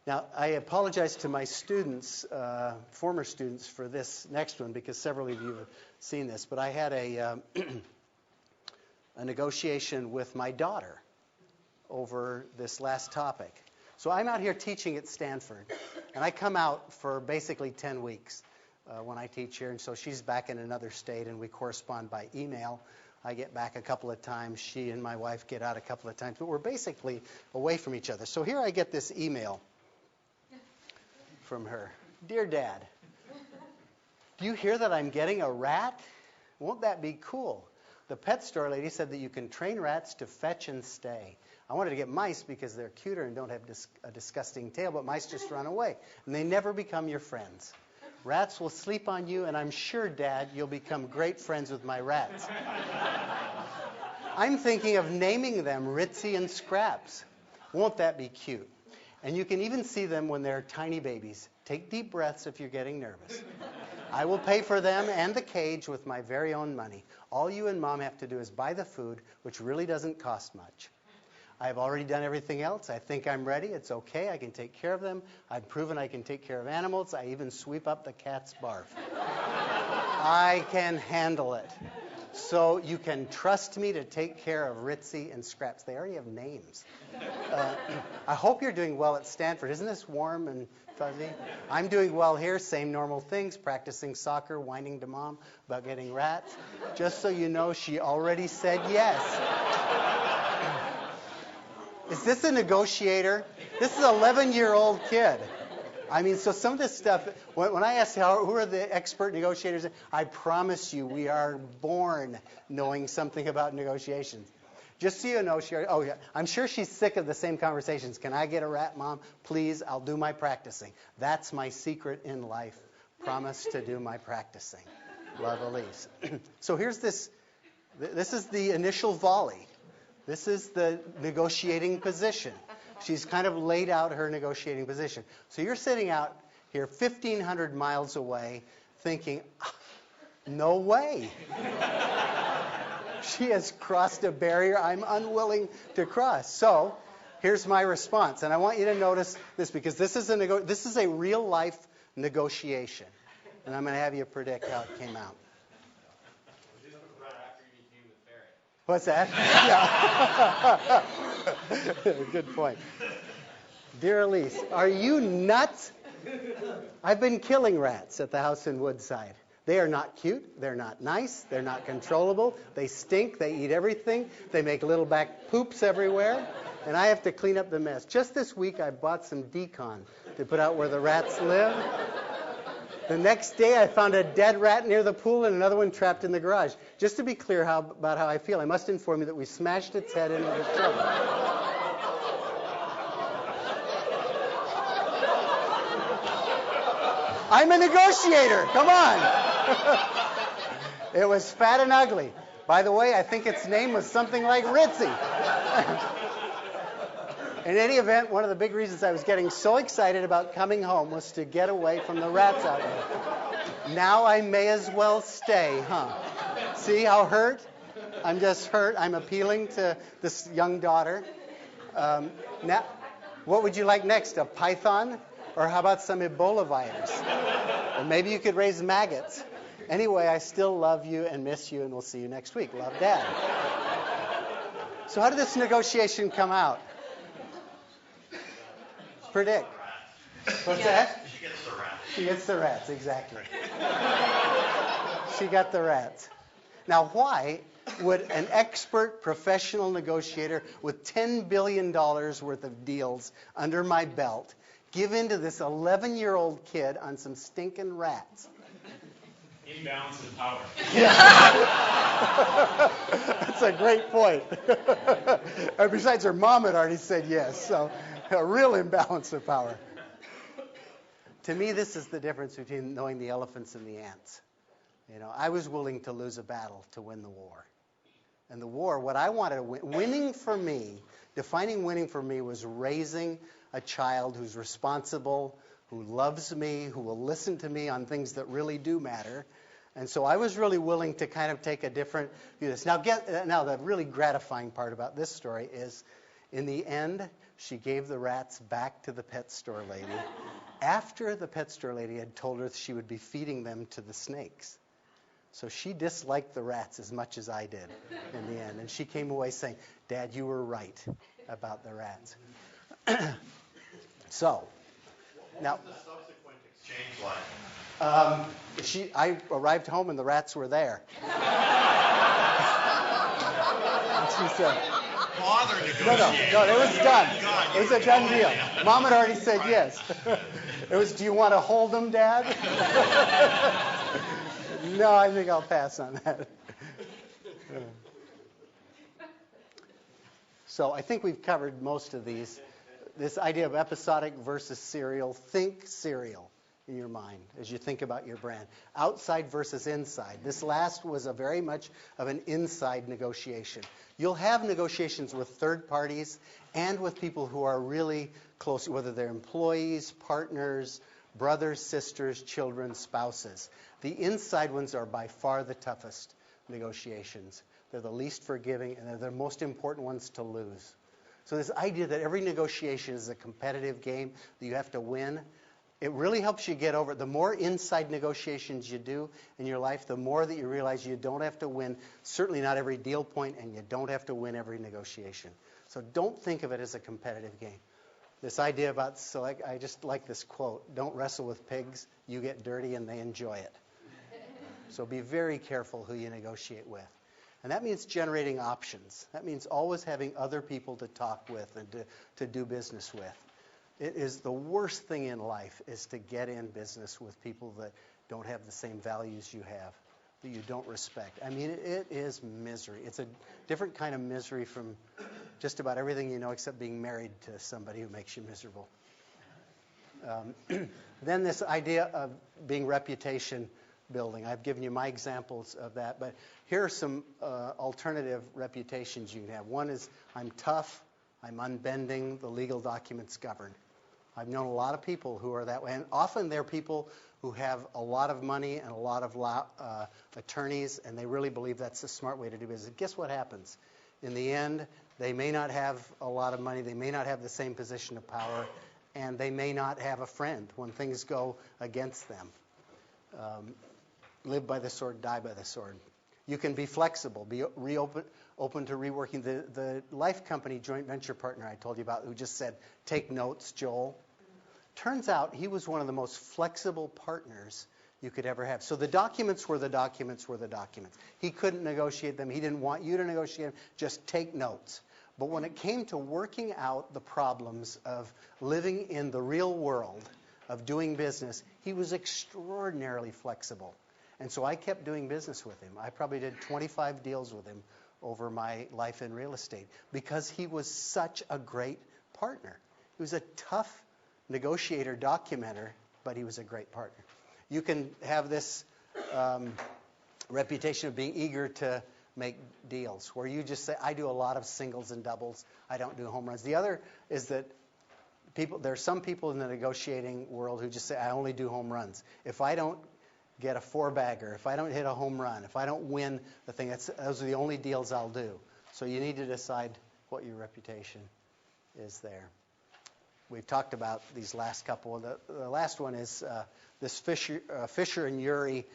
Now, I apologize to my students, former students, for this next one because several of you have seen this. But I had a negotiation with my daughter over this last topic. So I'm out here teaching at Stanford, and I come out for basically 10 weeks when I teach here. And so she's back in another state, and we correspond by email. I get back a couple of times. She and my wife get out a couple of times. But we're basically away from each other. So here I get this email from her. Dear Dad, do you hear that I'm getting a rat? Won't that be cool? The pet store lady said that you can train rats to fetch and stay. I wanted to get mice because they're cuter and don't have a disgusting tail, but mice just run away, and they never become your friends. Rats will sleep on you, and I'm sure, Dad, you'll become great friends with my rats. I'm thinking of naming them Ritzy and Scraps. Won't that be cute? And you can even see them when they're tiny babies. Take deep breaths if you're getting nervous. I will pay for them and the cage with my very own money. All you and Mom have to do is buy the food, which really doesn't cost much. I've already done everything else. I think I'm ready. It's okay. I can take care of them. I've proven I can take care of animals. I even sweep up the cat's barf. I can handle it. So you can trust me to take care of Ritzy and Scraps. They already have names. I hope you're doing well at Stanford. Isn't this warm and fuzzy? I'm doing well here. Same normal things. Practicing soccer, whining to Mom about getting rats. Just so you know, she already said yes. Is this a negotiator? This is an 11-year-old kid. I mean, so some of this stuff, when I ask who are the expert negotiators, I promise you we are born knowing something about negotiations. Just so you know, I'm sure she's sick of the same conversations. Can I get a rat, Mom? Please, I'll do my practicing. That's my secret in life. Promise to do my practicing. Love, Elise. So here's this. This is the initial volley. This is the negotiating position. She's kind of laid out her negotiating position. So you're sitting out here 1,500 miles away thinking, no way. She has crossed a barrier I'm unwilling to cross. So here's my response. And I want you to notice this because this is a real-life negotiation. And I'm going to have you predict how it came out. What's that? Yeah. Good point. Dear Elise, are you nuts? I've been killing rats at the house in Woodside. They are not cute. They're not nice. They're not controllable. They stink. They eat everything. They make little back poops everywhere. And I have to clean up the mess. Just this week, I bought some decon to put out where the rats live. The next day, I found a dead rat near the pool and another one trapped in the garage. Just to be clear about how I feel, I must inform you that we smashed its head into the shovel. I'm a negotiator. Come on. It was fat and ugly. By the way, I think its name was something like Ritzy. In any event, one of the big reasons I was getting so excited about coming home was to get away from the rats out there. Now I may as well stay, huh? See how hurt? I'm just hurt. I'm appealing to this young daughter. Now, what would you like next? A python? Or how about some Ebola virus? Or maybe you could raise maggots. Anyway, I still love you and miss you, and we'll see you next week. Love, Dad. So how did this negotiation come out? Predict. What's that? She gets the rats. She gets the rats, exactly. She got the rats. Now, why would an expert professional negotiator with $10 billion worth of deals under my belt give in to this 11-year-old kid on some stinking rats? Imbalance of power. That's a great point. And besides, her mom had already said yes, so a real imbalance of power. To me, this is the difference between knowing the elephants and the ants. You know, I was willing to lose a battle to win the war. And the war, what I wanted to win, winning for me, defining winning for me was raising a child who's responsible, who loves me, who will listen to me on things that really do matter. And so I was really willing to kind of take a different view of this. Now, the really gratifying part about this story is In the end, she gave the rats back to the pet store lady after the pet store lady had told her she would be feeding them to the snakes. So she disliked the rats as much as I did in the end. And she came away saying, Dad, you were right about the rats. So, now, What was the subsequent exchange like? I arrived home and the rats were there. And she said, Bother negotiating. No, it was done. God, It was a done deal. Mom had already said yes. It was, do you want to hold them, Dad? No, I think I'll pass on that. So I think we've covered most of these. This idea of episodic versus serial. Think serial in your mind as you think about your brand. Outside versus inside. This last was a very much of an inside negotiation. You'll have negotiations with third parties and with people who are really close, whether they're employees, partners, brothers, sisters, children, spouses. The inside ones are by far the toughest negotiations. They're the least forgiving, and they're the most important ones to lose. So this idea that every negotiation is a competitive game that you have to win, it really helps you get over it. The more inside negotiations you do in your life, the more that you realize you don't have to win, certainly not every deal point, and you don't have to win every negotiation. So don't think of it as a competitive game. This idea about I just like this quote, don't wrestle with pigs, you get dirty and they enjoy it. So be very careful who you negotiate with. And that means generating options. That means always having other people to talk with and to do business with. It is the worst thing in life is to get in business with people that don't have the same values you have, that you don't respect. I mean, it is misery. It's a different kind of misery from just about everything you know except being married to somebody who makes you miserable. Then this idea of being reputation building. I've given you my examples of that, but here are some alternative reputations you can have. One is I'm tough, I'm unbending, the legal documents govern. I've known a lot of people who are that way, and often they're people who have a lot of money and a lot of attorneys, and they really believe that's the smart way to do business. Guess what happens? In the end, they may not have a lot of money, they may not have the same position of power, and they may not have a friend when things go against them. Live by the sword, die by the sword. You can be flexible, be open to reworking. The life company joint venture partner I told you about who just said, take notes, Joel. Turns out he was one of the most flexible partners you could ever have. So the documents were the documents were the documents. He couldn't negotiate them. He didn't want you to negotiate them. Just take notes. But when it came to working out the problems of living in the real world, of doing business, he was extraordinarily flexible. And so I kept doing business with him. I probably did 25 deals with him over my life in real estate because he was such a great partner. He was a tough negotiator, documenter, but he was a great partner. You can have this reputation of being eager to make deals, where you just say, I do a lot of singles and doubles. I don't do home runs. The other is that there are some people in the negotiating world who just say, I only do home runs. If I don't get a four-bagger, if I don't hit a home run, if I don't win the thing, those are the only deals I'll do. So you need to decide what your reputation is there. We've talked about these last couple. The last one is this Fisher and Urey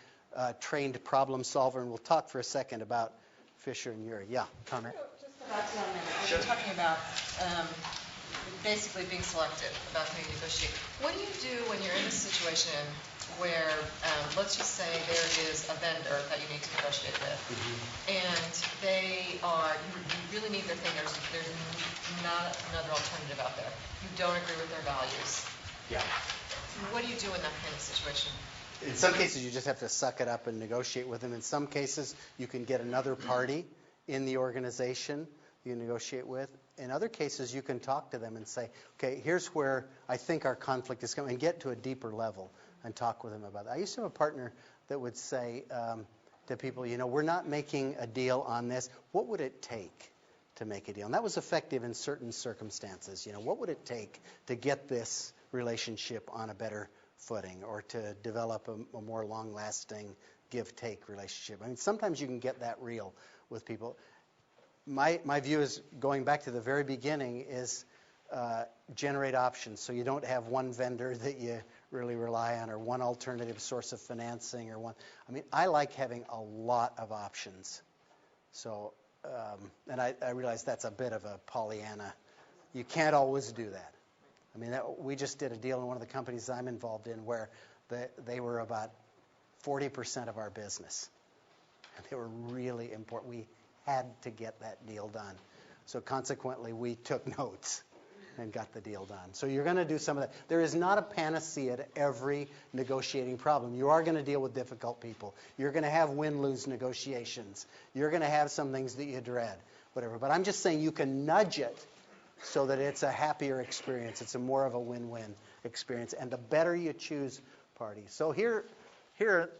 trained problem solver, and we'll talk for a second about Fisher and Urey. Yeah, Connor? Just go back to that a minute. You're talking about basically being selective about who you negotiate. What do you do when you're in a situation where, let's just say there is a vendor that you need to negotiate with, and they are, you really need their thing, there's not another alternative out there. You don't agree with their values. Yeah. What do you do in that kind of situation? In some cases, you just have to suck it up and negotiate with them. In some cases, you can get another party in the organization you negotiate with. In other cases, you can talk to them and say, okay, here's where I think our conflict is coming, and get to a deeper level and talk with them about that. I used to have a partner that would say to people, you know, we're not making a deal on this. What would it take to make a deal? And that was effective in certain circumstances. You know, what would it take to get this relationship on a better footing or to develop a more long-lasting give-take relationship? I mean, sometimes you can get that real with people. my view is, going back to the very beginning, is generate options. So you don't have one vendor that you really rely on, or one alternative source of financing, or one. I mean, I like having a lot of options. So, and I realize that's a bit of a Pollyanna. You can't always do that. I mean, we just did a deal in one of the companies I'm involved in where they were about 40% of our business. And they were really important. We had to get that deal done. So consequently, we took notes and got the deal done. So you're going to do some of that. There is not a panacea to every negotiating problem. You are going to deal with difficult people. You're going to have win-lose negotiations. You're going to have some things that you dread, whatever. But I'm just saying you can nudge it so that it's a happier experience. It's more of a win-win experience. And the better you choose parties. So here are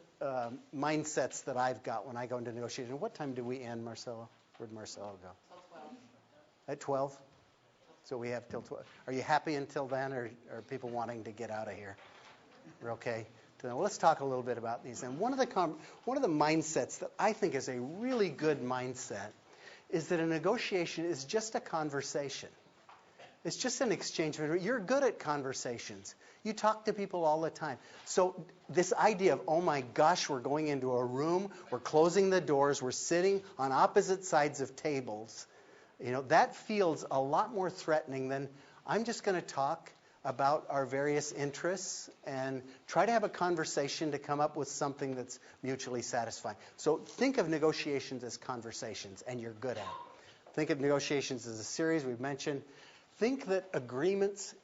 mindsets that I've got when I go into negotiation. What time do we end, Marcelo? Where'd Marcelo go? Till 12. At 12? So we have till 12. Are you happy until then, or are people wanting to get out of here? We're okay? Well, let's talk a little bit about these. And one of the mindsets that I think is a really good mindset is that a negotiation is just a conversation. It's just an exchange. You're good at conversations. You talk to people all the time. So this idea of, oh my gosh, we're going into a room, we're closing the doors, we're sitting on opposite sides of tables, that feels a lot more threatening than I'm just going to talk about our various interests and try to have a conversation to come up with something that's mutually satisfying. So think of negotiations as conversations, and you're good at it. Think of negotiations as a series we've mentioned. Think that agreements,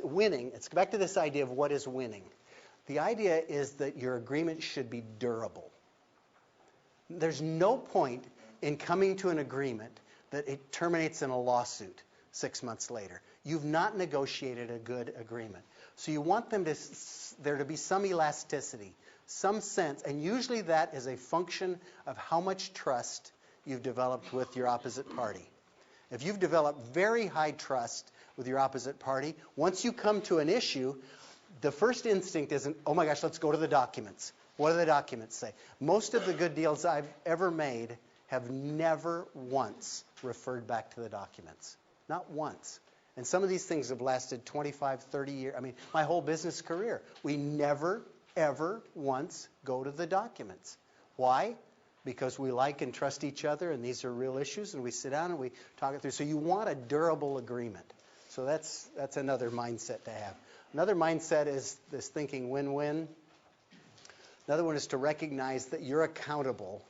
winning, it's back to this idea of what is winning. The idea is that your agreement should be durable. There's no point in coming to an agreement that it terminates in a lawsuit 6 months later. You've not negotiated a good agreement. So you want there to be some elasticity, some sense, and usually that is a function of how much trust you've developed with your opposite party. If you've developed very high trust with your opposite party, once you come to an issue, the first instinct isn't, oh my gosh, let's go to the documents. What do the documents say? Most of the good deals I've ever made have never once referred back to the documents. Not once. And some of these things have lasted 25, 30 years. I mean, my whole business career. We never, ever once go to the documents. Why? Because we like and trust each other, and these are real issues, and we sit down and we talk it through. So you want a durable agreement. So that's another mindset to have. Another mindset is this thinking win-win. Another one is to recognize that you're accountable.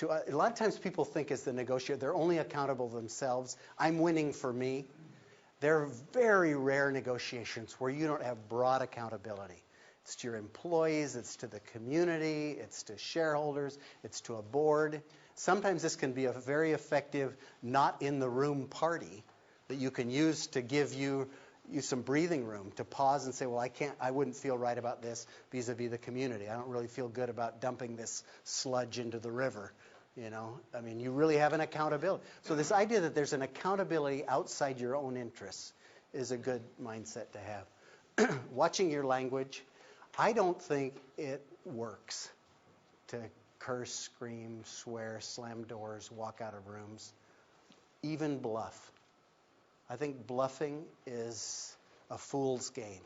A lot of times people think as the negotiator, they're only accountable to themselves. I'm winning for me. There are very rare negotiations where you don't have broad accountability. It's to your employees, it's to the community, it's to shareholders, it's to a board. Sometimes this can be a very effective not in the room party that you can use to give you some breathing room to pause and say, well, I wouldn't feel right about this vis-a-vis the community. I don't really feel good about dumping this sludge into the river. I mean, you really have an accountability. So this idea that there's an accountability outside your own interests is a good mindset to have. Watching your language. I don't think it works to curse, scream, swear, slam doors, walk out of rooms, even bluff. I think bluffing is a fool's game.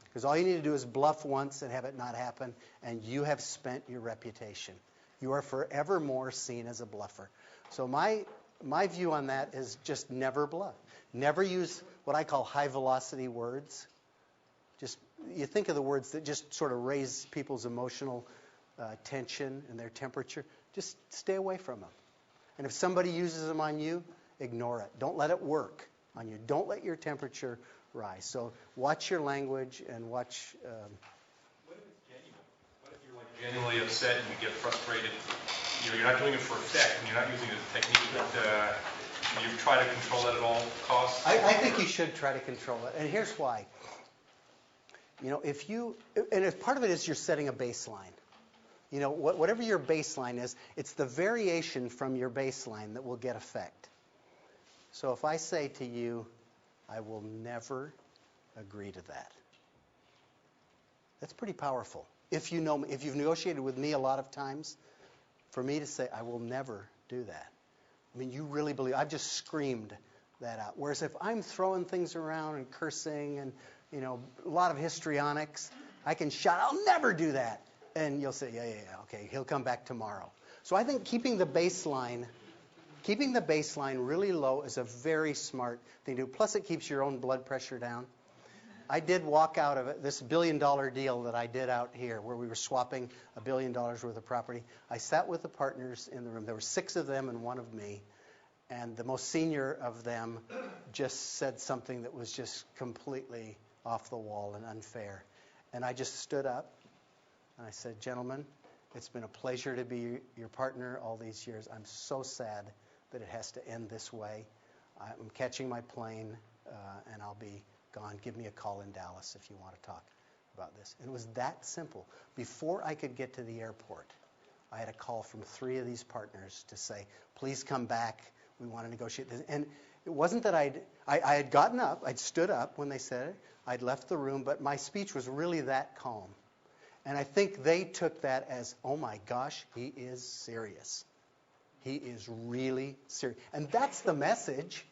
Because all you need to do is bluff once and have it not happen, and you have spent your reputation. You are forevermore seen as a bluffer. So my view on that is just never bluff. Never use what I call high-velocity words. You think of the words that just sort of raise people's emotional tension and their temperature. Just stay away from them. And if somebody uses them on you, ignore it. Don't let it work on you. Don't let your temperature rise. So watch your language and watch. What if it's genuine? What if you're genuinely upset and you get frustrated? You're not doing it for effect, and you're not using it as a technique, but you try to control it at all costs? I think you should try to control it. And here's why. If part of it is you're setting a baseline. Whatever your baseline is, it's the variation from your baseline that will get effect. So if I say to you, I will never agree to that. That's pretty powerful. If you've negotiated with me a lot of times, for me to say, I will never do that. I mean, you really believe, I've just screamed that out. Whereas if I'm throwing things around and cursing and, a lot of histrionics, I can shout, I'll never do that. And you'll say, yeah, okay, he'll come back tomorrow. So I think keeping the baseline really low is a very smart thing to do. Plus, it keeps your own blood pressure down. I did walk out of it, this $1 billion deal that I did out here where we were swapping $1 billion worth of property. I sat with the partners in the room. There were 6 of them and 1 of me. And the most senior of them just said something that was just completely off the wall and unfair. And I just stood up and I said, gentlemen, it's been a pleasure to be your partner all these years. I'm so sad that it has to end this way. I'm catching my plane and I'll be gone. Give me a call in Dallas if you want to talk about this. And it was that simple. Before I could get to the airport, I had a call from 3 of these partners to say, please come back. We want to negotiate this. And it wasn't that I had gotten up. I'd stood up when they said it. I'd left the room, but my speech was really that calm. And I think they took that as, oh my gosh, he is serious. He is really serious. And that's the message,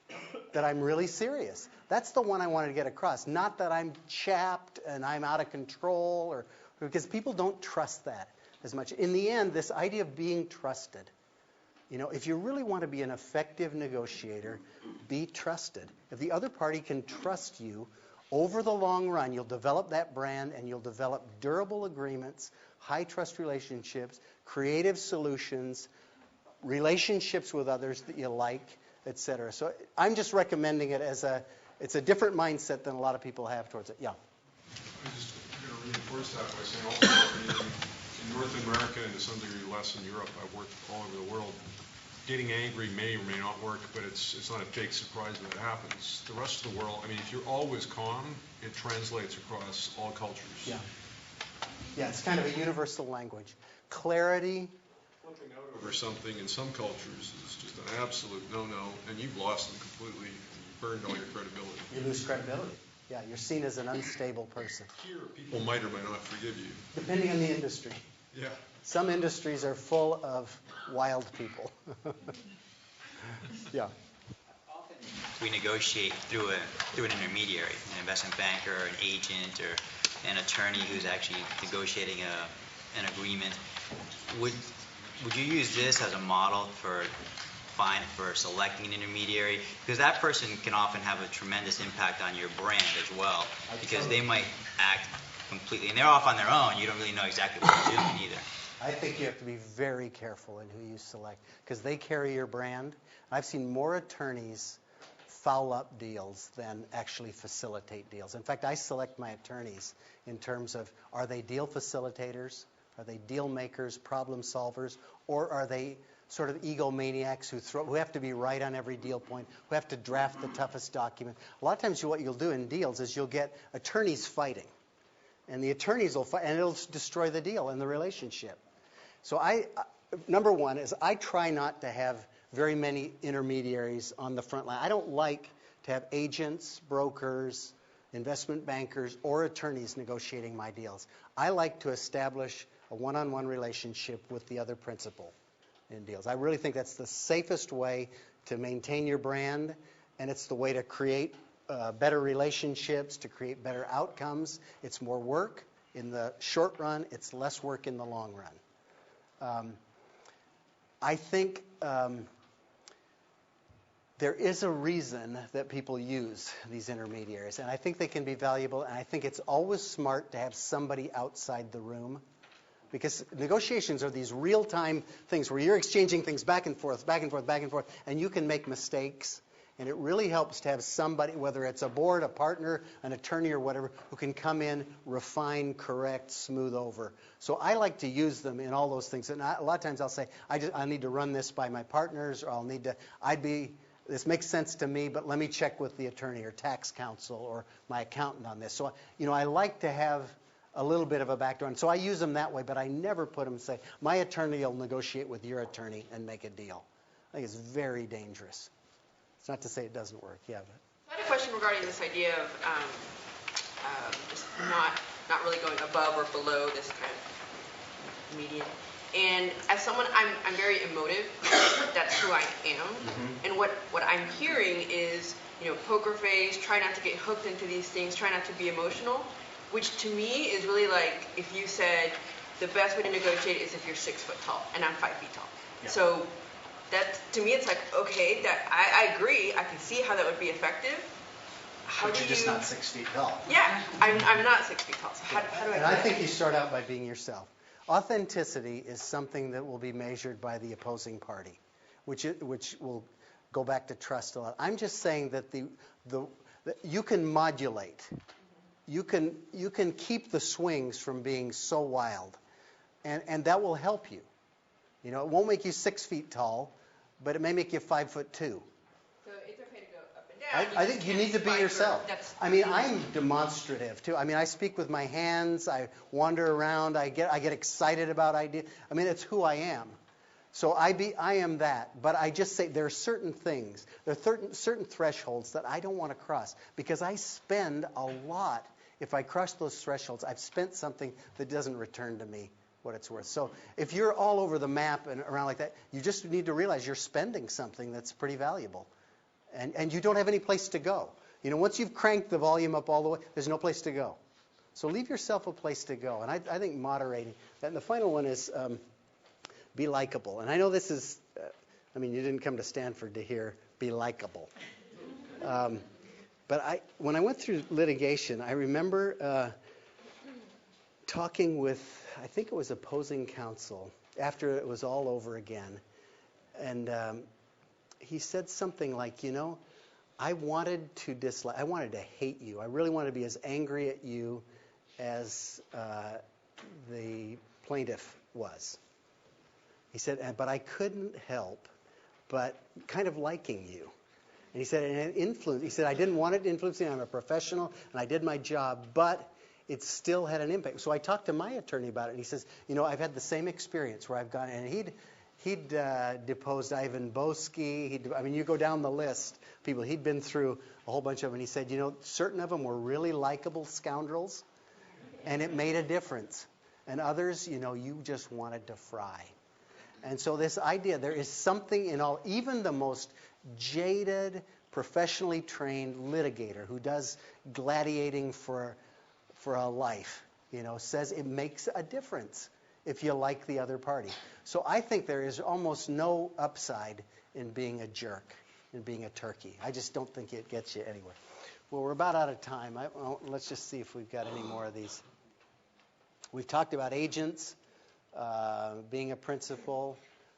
that I'm really serious. That's the one I wanted to get across. Not that I'm chapped and I'm out of control, or because people don't trust that as much. In the end, this idea of being trusted, if you really want to be an effective negotiator, be trusted. If the other party can trust you, over the long run, you'll develop that brand and you'll develop durable agreements, high trust relationships, creative solutions, relationships with others that you like, etc. So I'm just recommending it as it's a different mindset than a lot of people have towards it. Yeah. I'm just going to reinforce that by saying also in North America and to some degree less in Europe, I've worked all over the world. Getting angry may or may not work, but it's not a big surprise when it happens. The rest of the world, if you're always calm, it translates across all cultures. Yeah. Yeah, it's kind of a universal language. Clarity. Flipping out over something in some cultures is just an absolute no-no, and you've lost them completely, and you've burned all your credibility. You lose credibility. Yeah, you're seen as an unstable person. Here, people might or might not forgive you. Depending on the industry. Yeah. Some industries are full of wild people. Yeah. Often we negotiate through an intermediary, an investment banker, an agent, or an attorney who's actually negotiating an agreement. Would you use this as a model for selecting an intermediary? Because that person can often have a tremendous impact on your brand as well, because they might act completely, and they're off on their own. You don't really know exactly what they're doing either. I think you have to be very careful in who you select, because they carry your brand. I've seen more attorneys foul up deals than actually facilitate deals. In fact, I select my attorneys in terms of, are they deal facilitators? Are they deal makers, problem solvers? Or are they sort of egomaniacs who have to be right on every deal point, who have to draft the toughest document? A lot of times what you'll do in deals is you'll get attorneys fighting. And the attorneys will fight, and it'll destroy the deal and the relationship. So number one is I try not to have very many intermediaries on the front line. I don't like to have agents, brokers, investment bankers, or attorneys negotiating my deals. I like to establish a one-on-one relationship with the other principal in deals. I really think that's the safest way to maintain your brand, and it's the way to create better relationships, to create better outcomes. It's more work in the short run. It's less work in the long run. I think there is a reason that people use these intermediaries, and I think they can be valuable, and I think it's always smart to have somebody outside the room, because negotiations are these real-time things where you're exchanging things back and forth, and you can make mistakes. And it really helps to have somebody, whether it's a board, a partner, an attorney, or whatever, who can come in, refine, correct, smooth over. So I like to use them in all those things. And a lot of times I'll say, I need to run this by my partners, or this makes sense to me, but let me check with the attorney or tax counsel or my accountant on this. So, I like to have a little bit of a background. So I use them that way, but I never put them, say, my attorney will negotiate with your attorney and make a deal. I think it's very dangerous. It's not to say it doesn't work. Yeah. I had a question regarding this idea of just not really going above or below this kind of median. And as someone, I'm very emotive. That's who I am. And what I'm hearing is, poker face, try not to get hooked into these things, try not to be emotional, which to me is really like if you said the best way to negotiate is if you're 6 foot tall and I'm 5 feet tall. Yeah. So that to me it's like, okay, that I agree, I can see how that would be effective. But you're just not 6 feet tall. Yeah, I'm not 6 feet tall. So how do I? And I think you start out by being yourself. Authenticity is something that will be measured by the opposing party, which will go back to trust a lot. I'm just saying that that you can modulate. You can keep the swings from being so wild, and that will help you. It won't make you 6 feet tall, but it may make you 5'2". So it's okay to go up and down. I think you need to be yourself. I'm demonstrative too. I speak with my hands. I wander around. I get excited about ideas. It's who I am. So I am that. But I just say there are certain things, there are certain thresholds that I don't want to cross because I spend a lot. If I cross those thresholds, I've spent something that doesn't return to me what it's worth. So if you're all over the map and around like that, you just need to realize you're spending something that's pretty valuable. And you don't have any place to go. Once you've cranked the volume up all the way, there's no place to go. So leave yourself a place to go. And I think moderating that. And the final one is be likable. And I know this is, you didn't come to Stanford to hear be likable. But when I went through litigation, I remember talking with, I think it was opposing counsel, after it was all over again. And he said something like, I wanted to hate you. I really wanted to be as angry at you as the plaintiff was. He said, but I couldn't help but kind of liking you. And he said, and it influenced. He said, I didn't want it to influence me. I'm a professional, and I did my job, but it still had an impact. So I talked to my attorney about it, and he says, I've had the same experience where I've gone, and he'd deposed Ivan Boesky. You go down the list, people. He'd been through a whole bunch of them, and he said, certain of them were really likable scoundrels, and it made a difference. And others, you just wanted to fry. And so this idea, there is something in all, even the most jaded, professionally trained litigator who does gladiating for a life, says it makes a difference if you like the other party. So I think there is almost no upside in being a jerk, in being a turkey. I just don't think it gets you anywhere. Well, we're about out of time. Let's just see if we've got any more of these. We've talked about agents, being a principal.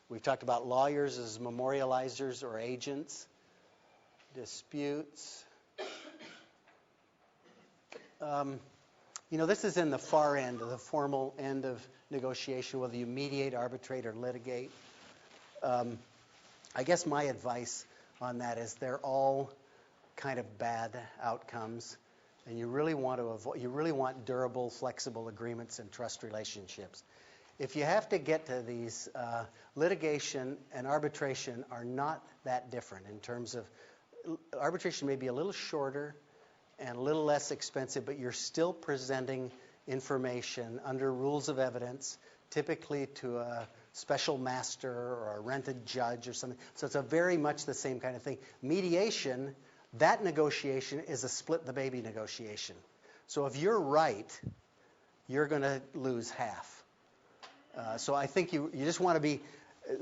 We've talked about lawyers as memorializers or agents. Disputes. This is in the far end, the formal end of negotiation, whether you mediate, arbitrate, or litigate. I guess my advice on that is they're all kind of bad outcomes, and you really want durable, flexible agreements and trust relationships. If you have to get to these, litigation and arbitration are not that different in terms of arbitration may be a little shorter and a little less expensive, but you're still presenting information under rules of evidence, typically to a special master or a rented judge or something. So it's very much the same kind of thing. Mediation, that negotiation is a split the baby negotiation. So if you're right, you're going to lose half. So I think you just want to be,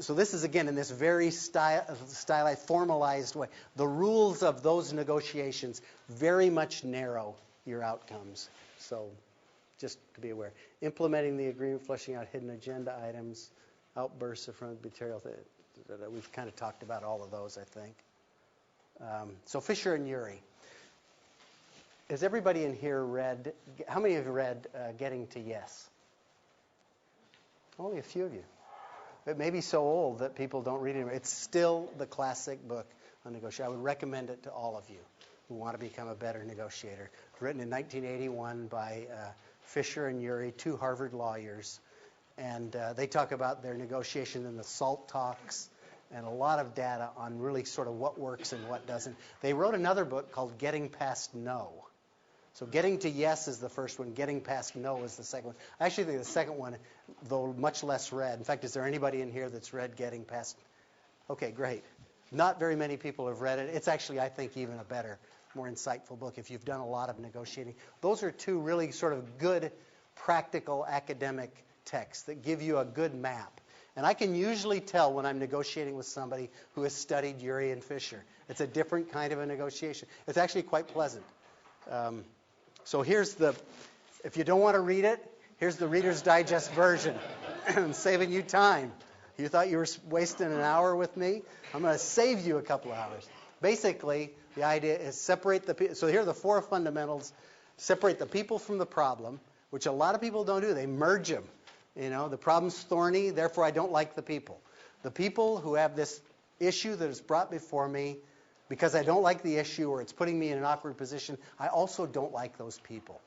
so this is again in this very stylized, formalized way. The rules of those negotiations very much narrow your outcomes. So just to be aware. Implementing the agreement, fleshing out hidden agenda items, outbursts of front material. We've kind of talked about all of those, I think. So Fisher and Urey. Has everybody in here read, how many have read Getting to Yes? Only a few of you. It may be so old that people don't read it anymore. It's still the classic book on negotiation. I would recommend it to all of you who want to become a better negotiator. Written in 1981 by Fisher and Urey, two Harvard lawyers. And they talk about their negotiation in the SALT talks and a lot of data on really sort of what works and what doesn't. They wrote another book called Getting Past No, So getting to yes is the first one. Getting past no is the second one. I actually think the second one, though much less read. In fact, is there anybody in here that's read Getting Past? Okay, great. Not very many people have read it. It's actually, I think, even a better, more insightful book if you've done a lot of negotiating. Those are two really sort of good, practical, academic texts that give you a good map. And I can usually tell when I'm negotiating with somebody who has studied Urey and Fisher. It's a different kind of a negotiation. It's actually quite pleasant. So here's if you don't want to read it, here's the Reader's Digest version. I'm saving you time. You thought you were wasting an hour with me? I'm going to save you a couple of hours. Basically, the idea is separate the people. So here are the four fundamentals. Separate the people from the problem, which a lot of people don't do. They merge them. The problem's thorny, therefore I don't like the people. The people who have this issue that is brought before me, because I don't like the issue or it's putting me in an awkward position, I also don't like those people.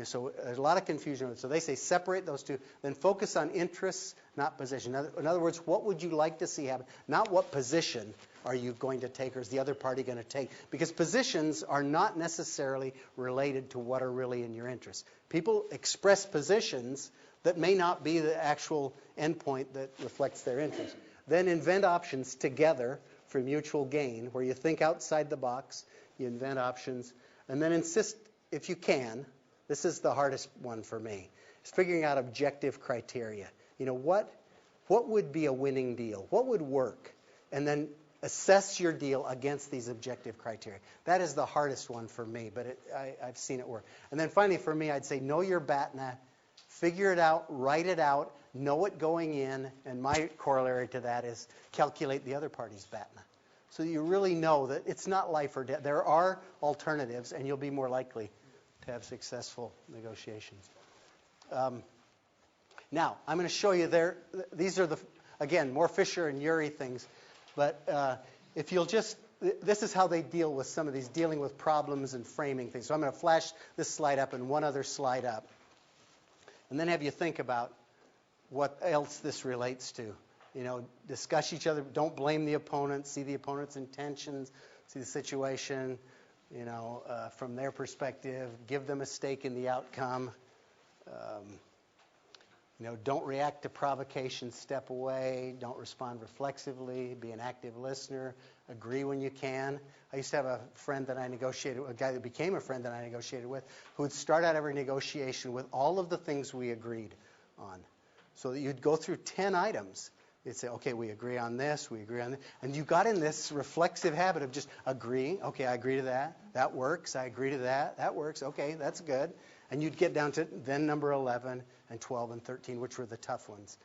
So there's a lot of confusion. So they say separate those two, then focus on interests, not position. In other words, what would you like to see happen? Not what position are you going to take or is the other party going to take? Because positions are not necessarily related to what are really in your interest. People express positions that may not be the actual endpoint that reflects their interest. Then invent options together for mutual gain, where you think outside the box, you invent options, and then insist, if you can, this is the hardest one for me, is figuring out objective criteria. What would be a winning deal? What would work? And then assess your deal against these objective criteria. That is the hardest one for me, but I've seen it work. And then finally, for me, I'd say know your BATNA, figure it out, write it out, know it going in, and my corollary to that is calculate the other party's BATNA. So you really know that it's not life or death. There are alternatives, and you'll be more likely to have successful negotiations. Now, I'm going to show you these are again, more Fisher and Urey things, but if you'll this is how they deal with some of these, dealing with problems and framing things. So I'm going to flash this slide up and one other slide up, and then have you think about what else this relates to. Discuss each other. Don't blame the opponent. See the opponent's intentions. See the situation, from their perspective. Give them a stake in the outcome. Don't react to provocation. Step away. Don't respond reflexively. Be an active listener. Agree when you can. I used to have a friend that I negotiated, a guy that became a friend that I negotiated with, who would start out every negotiation with all of the things we agreed on. So that you'd go through 10 items. You'd say, okay, we agree on this, we agree on this. And you got in this reflexive habit of just agreeing. Okay, I agree to that. That works. I agree to that. That works. Okay, that's good. And you'd get down to then number 11 and 12 and 13, which were the tough ones.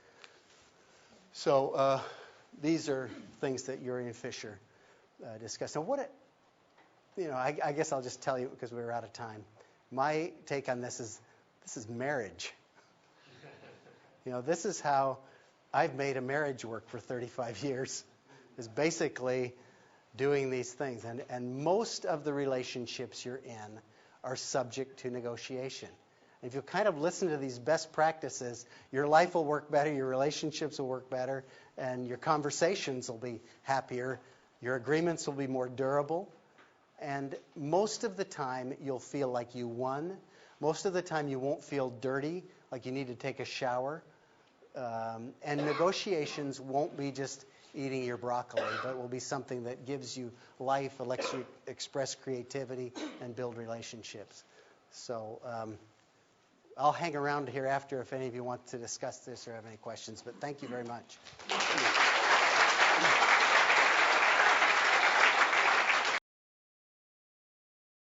So these are things that Urey and Fisher discussed. Now, I guess I'll just tell you because we're out of time. My take on this is marriage. This is how I've made a marriage work for 35 years, is basically doing these things. And most of the relationships you're in are subject to negotiation. And if you kind of listen to these best practices, your life will work better, your relationships will work better, and your conversations will be happier, your agreements will be more durable, and most of the time you'll feel like you won. Most of the time you won't feel dirty, like you need to take a shower. And negotiations won't be just eating your broccoli, but will be something that gives you life, lets you express creativity, and build relationships. So I'll hang around here after if any of you want to discuss this or have any questions, but thank you very much.